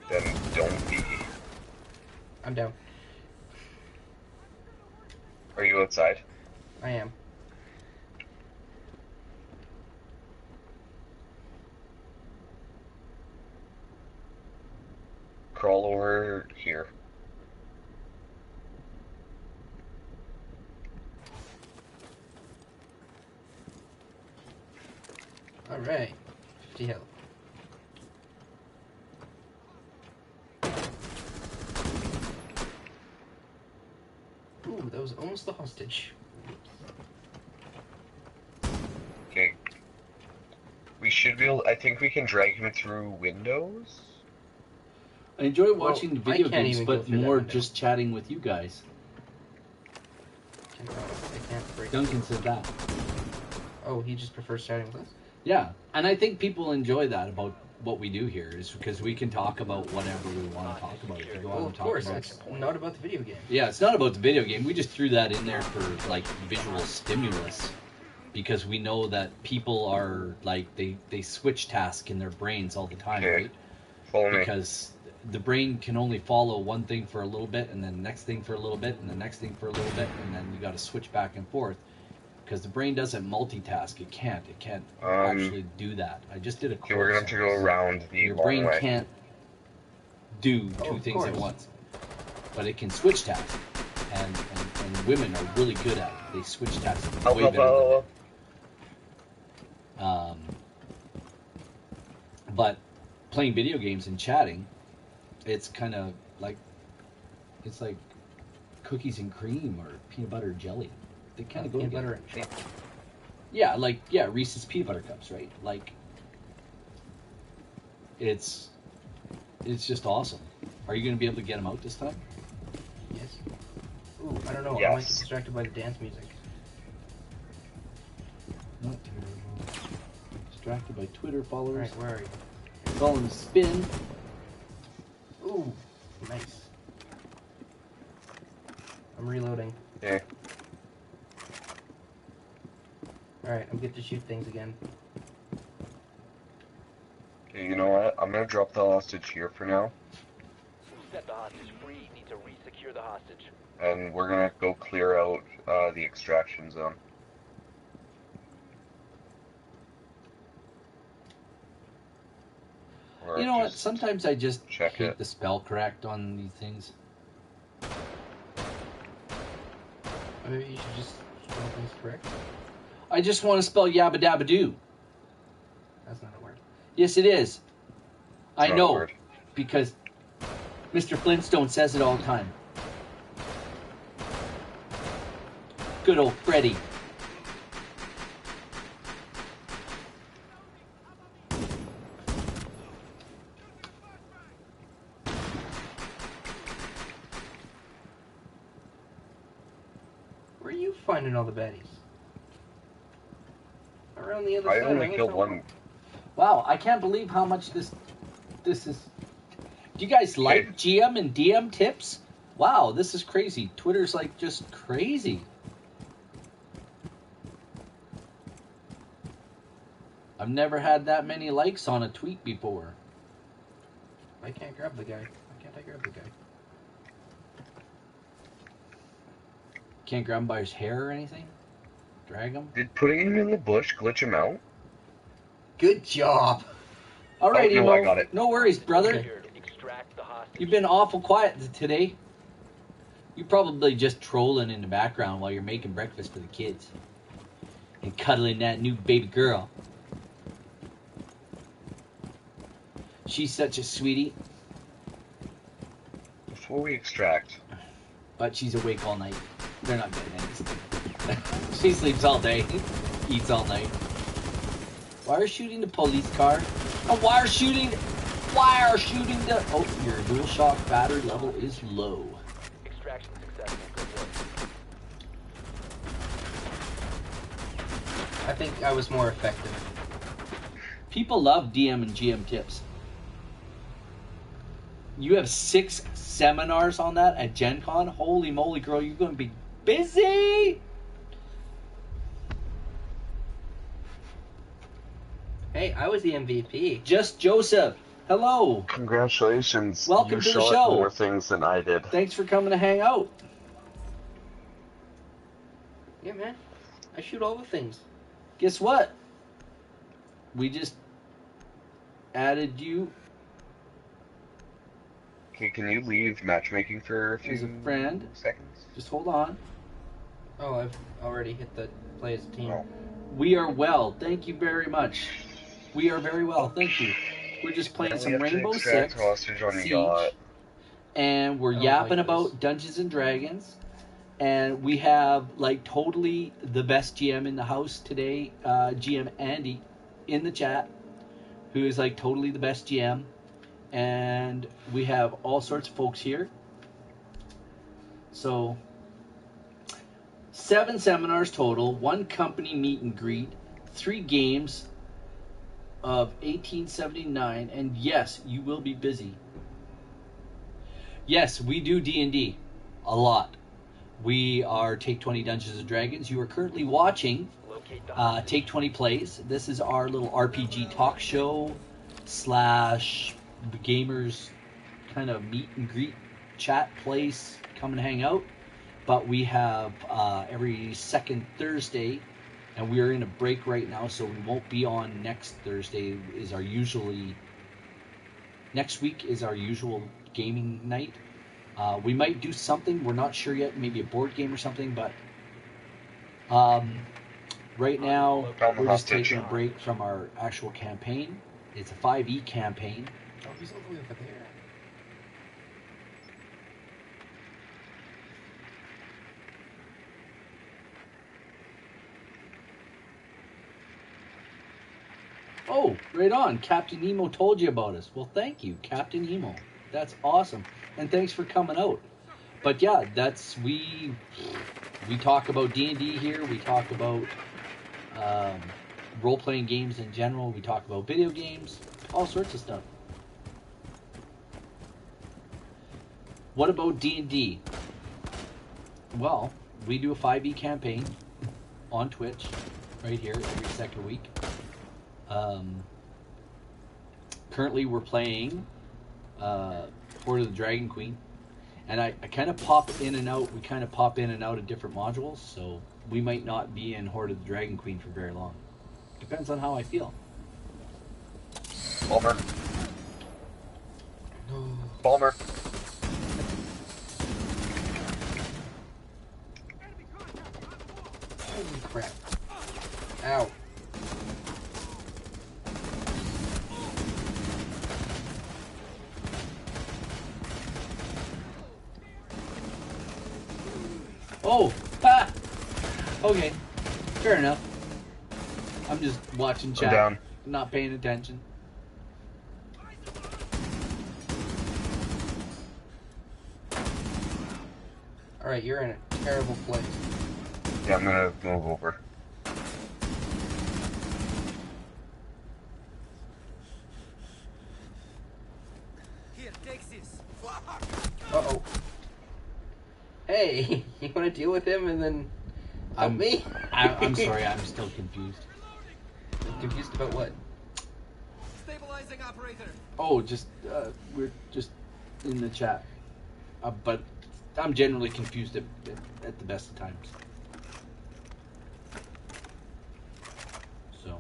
Then don't be.
I'm down.
Are you outside?
I am.
Crawl over here.
Alright. 50 health. Ooh, that was almost the hostage.
Okay. We should be able, I think we can drag him through windows?
I enjoy watching the
I
video
can't
games,
even go
but
through that
more
window.
just chatting with you guys.
I can't break.
Duncan said that.
Oh, he just prefers chatting with us?
Yeah, and I think people enjoy that about what we do here is because we can talk about whatever we want to talk about. If you go out
Well,
and
of
talk
course,
about
it's not about the video game.
Yeah, it's not about the video game. We just threw that in there for like visual stimulus because we know that people are like they switch task in their brains all the time,
Okay.
right?
Follow me.
Because the brain can only follow one thing for a little bit and then the next thing for a little bit and the next thing for a little bit and then you got to switch back and forth because the brain doesn't multitask. It can't actually do that. I just did a
Okay, we're gonna have to go around the
Your
long
brain
way.
can't do
Oh,
two
of
things at
course.
once, but it can switch task, and women are really good at it. They switch task way better than men. But playing video games and chatting, it's kind of like it's like cookies and cream or peanut butter and jelly. They kind of go
Peanut
together.
butter and chocolate.
Yeah, Reese's peanut butter cups, right? Like it's just awesome. Are you going to be able to get them out this time?
Yes. Ooh, I don't know. I might
Yes.
get distracted by the dance music.
Not terrible. Distracted by Twitter followers.
Alright, where are you?
Calling a spin.
Ooh, nice. I'm reloading.
Okay.
Alright, I'm good to shoot things again.
Okay, you know what? I'm gonna drop the hostage here for now,
Set the hostage free. Need to re-secure the hostage.
and we're gonna go clear out the extraction zone. Or
You know what?
just
Sometimes I just
check
hate
it.
the spell correct on these things.
Or maybe you should just spell things correct.
I just want to spell yabba dabba doo.
That's not a word.
Yes, it is. I
Not a
know
word.
because Mr. Flintstone says it all the time. Good old Freddy.
Where are you finding all the baddies? Around the other
I
side.
only
right?
killed one.
Wow, I can't believe how much this is. Do you guys like GM and DM tips? Wow, this is crazy. Twitter's like just crazy. I've never had that many likes on a tweet before.
I can't grab the guy. Why can't I grab the guy?
Can't grab him by his hair or anything? Drag him?
Did putting him in the bush glitch him out?
Good job.
Alrighty,
no,
Mo.
I got it.
No worries, brother.
Secured. Extract the hostage.
You've been awful quiet today. You're probably just trolling in the background while you're making breakfast for the kids. And cuddling that new baby girl. She's such a sweetie,
Before we extract,
but she's awake all night. They're not getting anything. She sleeps all day, eats all night. Why are shooting the police car? And why are shooting the... Oh, your DualShock battery level is low.
Extraction successful. Good work.
I think I was more effective.
People love DM and GM tips. You have 6 seminars on that at Gen Con? Holy moly, girl, you're going to be busy!
Hey, I was the MVP.
Just Joseph, hello.
congratulations.
Welcome
you
to the
shot
show.
more things than I did.
Thanks for coming to hang out.
Yeah, man. I shoot all the things.
Guess what? We just added you
Okay, can you leave matchmaking for a few
as a friend.
seconds?
Just hold on.
Oh, I've already hit the play as a team.
Oh.
We are well. Thank you very much. We are very well. Thank you. We're just playing
Now we
some
have to
Rainbow
extract
Six
hostage on the
Siege,
yacht.
and we're
I don't
yapping
like
about
this.
Dungeons and Dragons. And we have like totally the best GM in the house today, GM Andy, in the chat, who is like totally the best GM. And we have all sorts of folks here. So 7 seminars total, 1 company meet and greet, 3 games of 1879, and yes, you will be busy. Yes, we do D&D a lot. We are Take 20 Dungeons and Dragons. You are currently watching Take 20 Plays. This is our little RPG talk show slash gamers kind of meet and greet chat place. Come and hang out. But we have every second Thursday, and we are in a break right now, so we won't be on next Thursday. Next week is our usual gaming night. We might do something. We're not sure yet. Maybe a board game or something. But right now, we're just taking a break from our actual campaign. It's a 5e campaign.
Oh, he's all the way over there.
Oh, right on. Captain Emo told you about us. Well, thank you, Captain Emo. That's awesome. And thanks for coming out. But yeah, we talk about D&D here. We talk about role-playing games in general. We talk about video games. All sorts of stuff. What about D&D? Well, we do a 5e campaign on Twitch right here every second week. Currently we're playing Horde of the Dragon Queen, and I kind of pop in and out. We kind of pop in and out of different modules, so we might not be in Horde of the Dragon Queen for very long. Depends on how I feel.
Balmer.
No.
Balmer.
Holy crap. Ow.
Oh! Ha! Okay. Fair enough. I'm just watching chat.
I'm down.
Not paying attention.
Alright, you're in a terrible place.
Yeah, I'm gonna move over.
Here, take this.
Uh-oh. Hey, you want to deal with him and then help me?
I'm sorry, I'm still confused.
Confused about what?
Stabilizing operator.
Oh, just, we're just in the chat. But I'm generally confused at the best of times. So.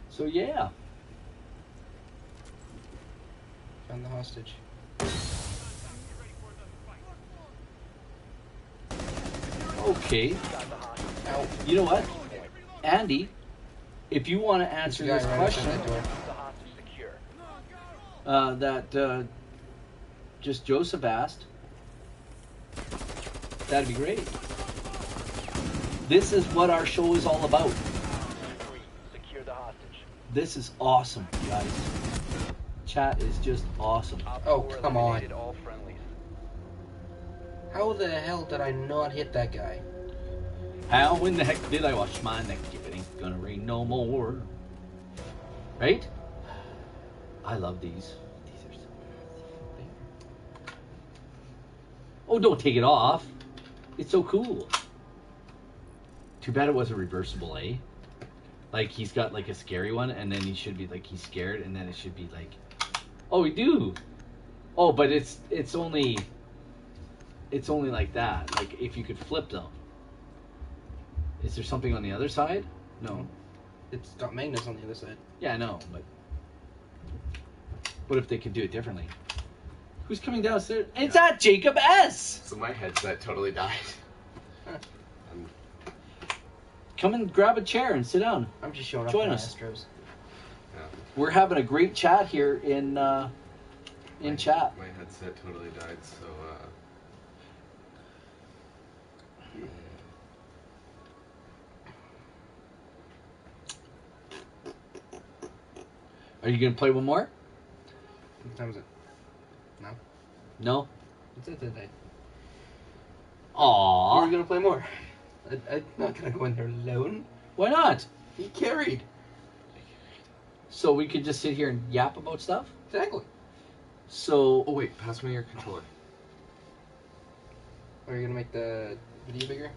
So, yeah.
Found the hostage.
Okay.
Ow.
You know what? Andy, if you want to answer
Guy
this
right
question
outside that door.
The hostage secure.
that just Joseph asked, that'd be great. This is what our show is all about.
3. Secure the hostage.
This is awesome, guys. Chat is just awesome.
Op
Oh,
4
come on.
eliminated all friendlies.
How the hell did I not hit that guy?
How in the heck did I wash my neck if it ain't gonna rain no more? Right? I love these. These are so there. Oh, don't take it off. It's so cool. Too bad it wasn't reversible, eh? Like he's got like a scary one, and then he should be like he's scared, and then it should be like, oh, we do. Oh, but it's only like that. Like if you could flip them. Is there something on the other side? No.
It's got magnets on the other side.
Yeah, I know, but what if they could do it differently? Who's coming downstairs? It's that Jacob S.
So my headset totally died.
Come and grab a chair and sit down.
I'm just showing up
Join
on
us.
Astros.
Yeah.
We're having a great chat here in chat.
My headset totally died, so
Are you going to play one more?
What time is it?
No?
It's at the night.
Aww.
We're gonna play more. I'm not gonna go in there alone.
Why not?
He carried.
So we could just sit here and yap about stuff?
Exactly.
So...
Oh wait, pass me your controller.
Are you gonna make the video bigger?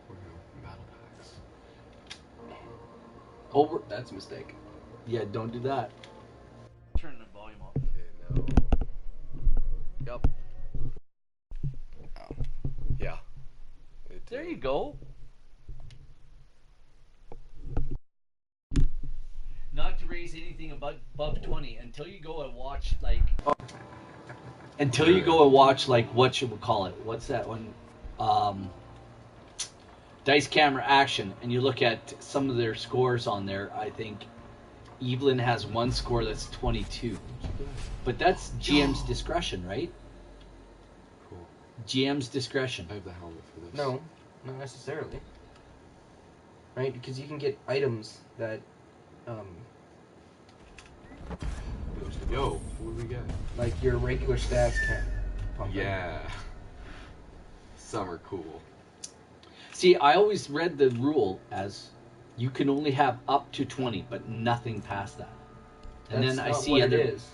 We're gonna battle packs.
Over...
That's a mistake.
Yeah, don't do that. Turn the volume off.
Okay, no. Yup.
Oh.
Yeah.
There you go. Not to raise anything above 20 until you go and watch like what should we call it? What's that one? Dice Camera Action, and you look at some of their scores on there. I think Evelyn has one score that's 22, but that's GM's discretion, right?
Cool.
GM's discretion.
I have the helmet for this.
No, not necessarily. Right? Because you can get items that,
Yo, what do we get?
like your regular stats can't pump.
Yeah. Some are cool.
See, I always read the rule as you can only have up to 20, but nothing past that. And
That's
then I
not
see
what
other.
it is.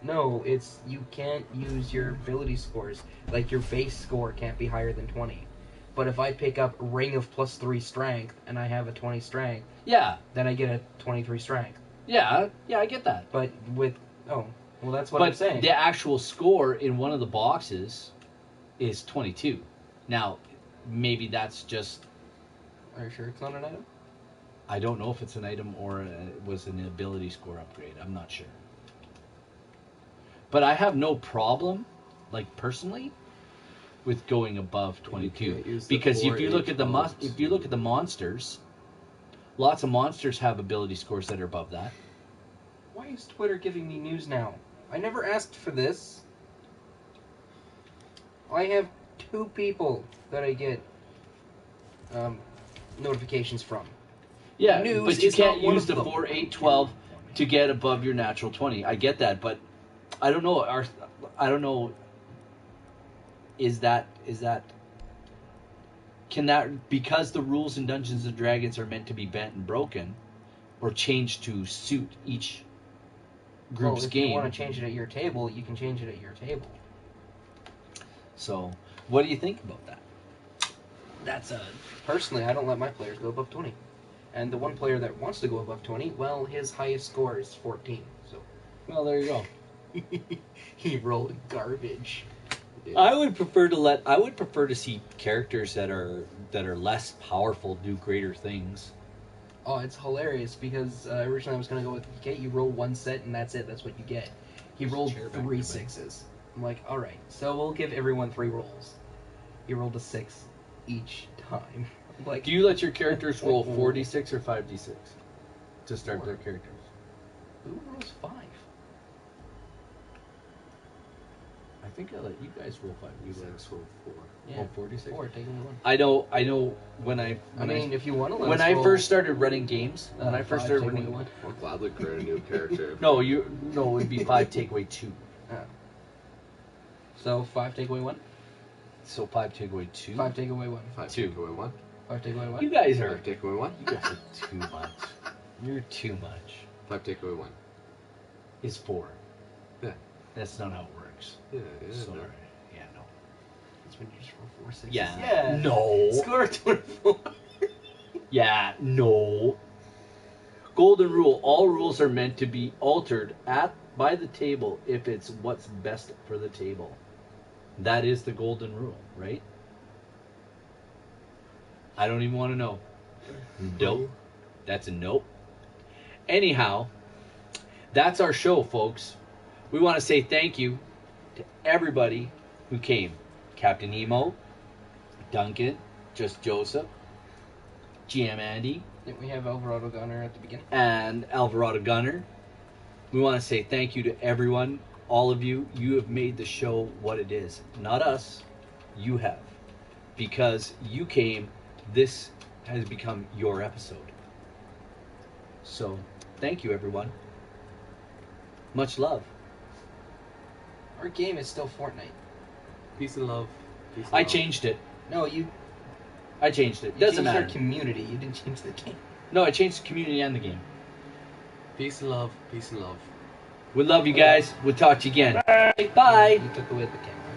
No, it's you can't use your ability scores. Like your base score can't be higher than 20. But if I pick up Ring of +3 Strength and I have a 20 Strength,
Yeah,
then I get a 23 Strength.
yeah, I get that.
But with that's what
But
I'm saying.
the actual score in one of the boxes is 22. Now, maybe that's just.
Are you sure it's not an item?
I don't know if it's an item or it was an ability score upgrade. I'm not sure. But I have no problem, like personally, with going above 22 because if you look at the monsters, lots of monsters have ability scores that are above that.
Why is Twitter giving me news now? I never asked for this. I have 2 people that I get notifications from.
Yeah,
News
but you
is
can't
not one
use
of
the
them.
4, 8, 12 to get above your natural 20. I get that, but I don't know. I don't know. Is that can that, because the rules in Dungeons and Dragons are meant to be bent and broken, or changed to suit each group's
if
game?
you want to change it at your table, you can change it at your table.
So, what do you think about that? That's a
Personally, I don't let my players go above 20. And the one player that wants to go above 20, well, his highest score is 14. So
well. There you go.
he rolled garbage.
I would prefer to see characters that are less powerful do greater things.
Oh, it's hilarious because originally I was going to go with, okay, you roll 1 set and that's it. That's what you get. He rolled
chair back
3
there,
6s. I'm like, all right, so we'll give everyone 3 rolls. He rolled a 6 each time. I'm like,
Do you let your characters roll 4d6 or 5d6 to start their characters?
who rolls 5?
I think I let you guys roll 5d6.
roll 4.
Yeah,
Oh, 4d6.
4, take only 1.
I know when I
if you want to let
when
us
I
roll,
first started running games, when I first
5,
started
take
running,
only 1.
I'll gladly create a new character.
no, it would be 5 take away 2.
So 5 take away 1.
So 5 take away 2.
5 take away 1.
5
2.
take away 1.
5 take away 1.
You guys are
5 take away 1.
you guys are too much. You're too much.
5 take away 1.
Is 4.
Yeah.
That's not how it works.
Yeah,
Sorry.
no.
Yeah, no.
That's when you just roll 4 6s.
Yeah.
Yeah.
No.
Score 24.
Yeah, no. Golden rule. All rules are meant to be altered by the table if it's what's best for the table. That is the golden rule, right? I don't even want to know. Nope. That's a nope. Anyhow, that's our show, folks. We want to say thank you to everybody who came. Captain Emo, Duncan, Just Joseph, GM Andy,
We have Alvarado Gunner at the beginning.
and Alvarado Gunner. We want to say thank you to everyone, all of you. You have made the show what it is. Not us, you have. Because you came, this has become your episode. So, thank you, everyone. Much love.
Our game is still Fortnite.
Peace and love. Peace and
I
love.
changed it.
No, you
I changed it.
You
Doesn't
changed
matter.
our community. You didn't change the game.
No, I changed the community and the game.
Peace and love. Peace and love.
We love you guys. We'll talk to you again. Bye.
You took away the camera.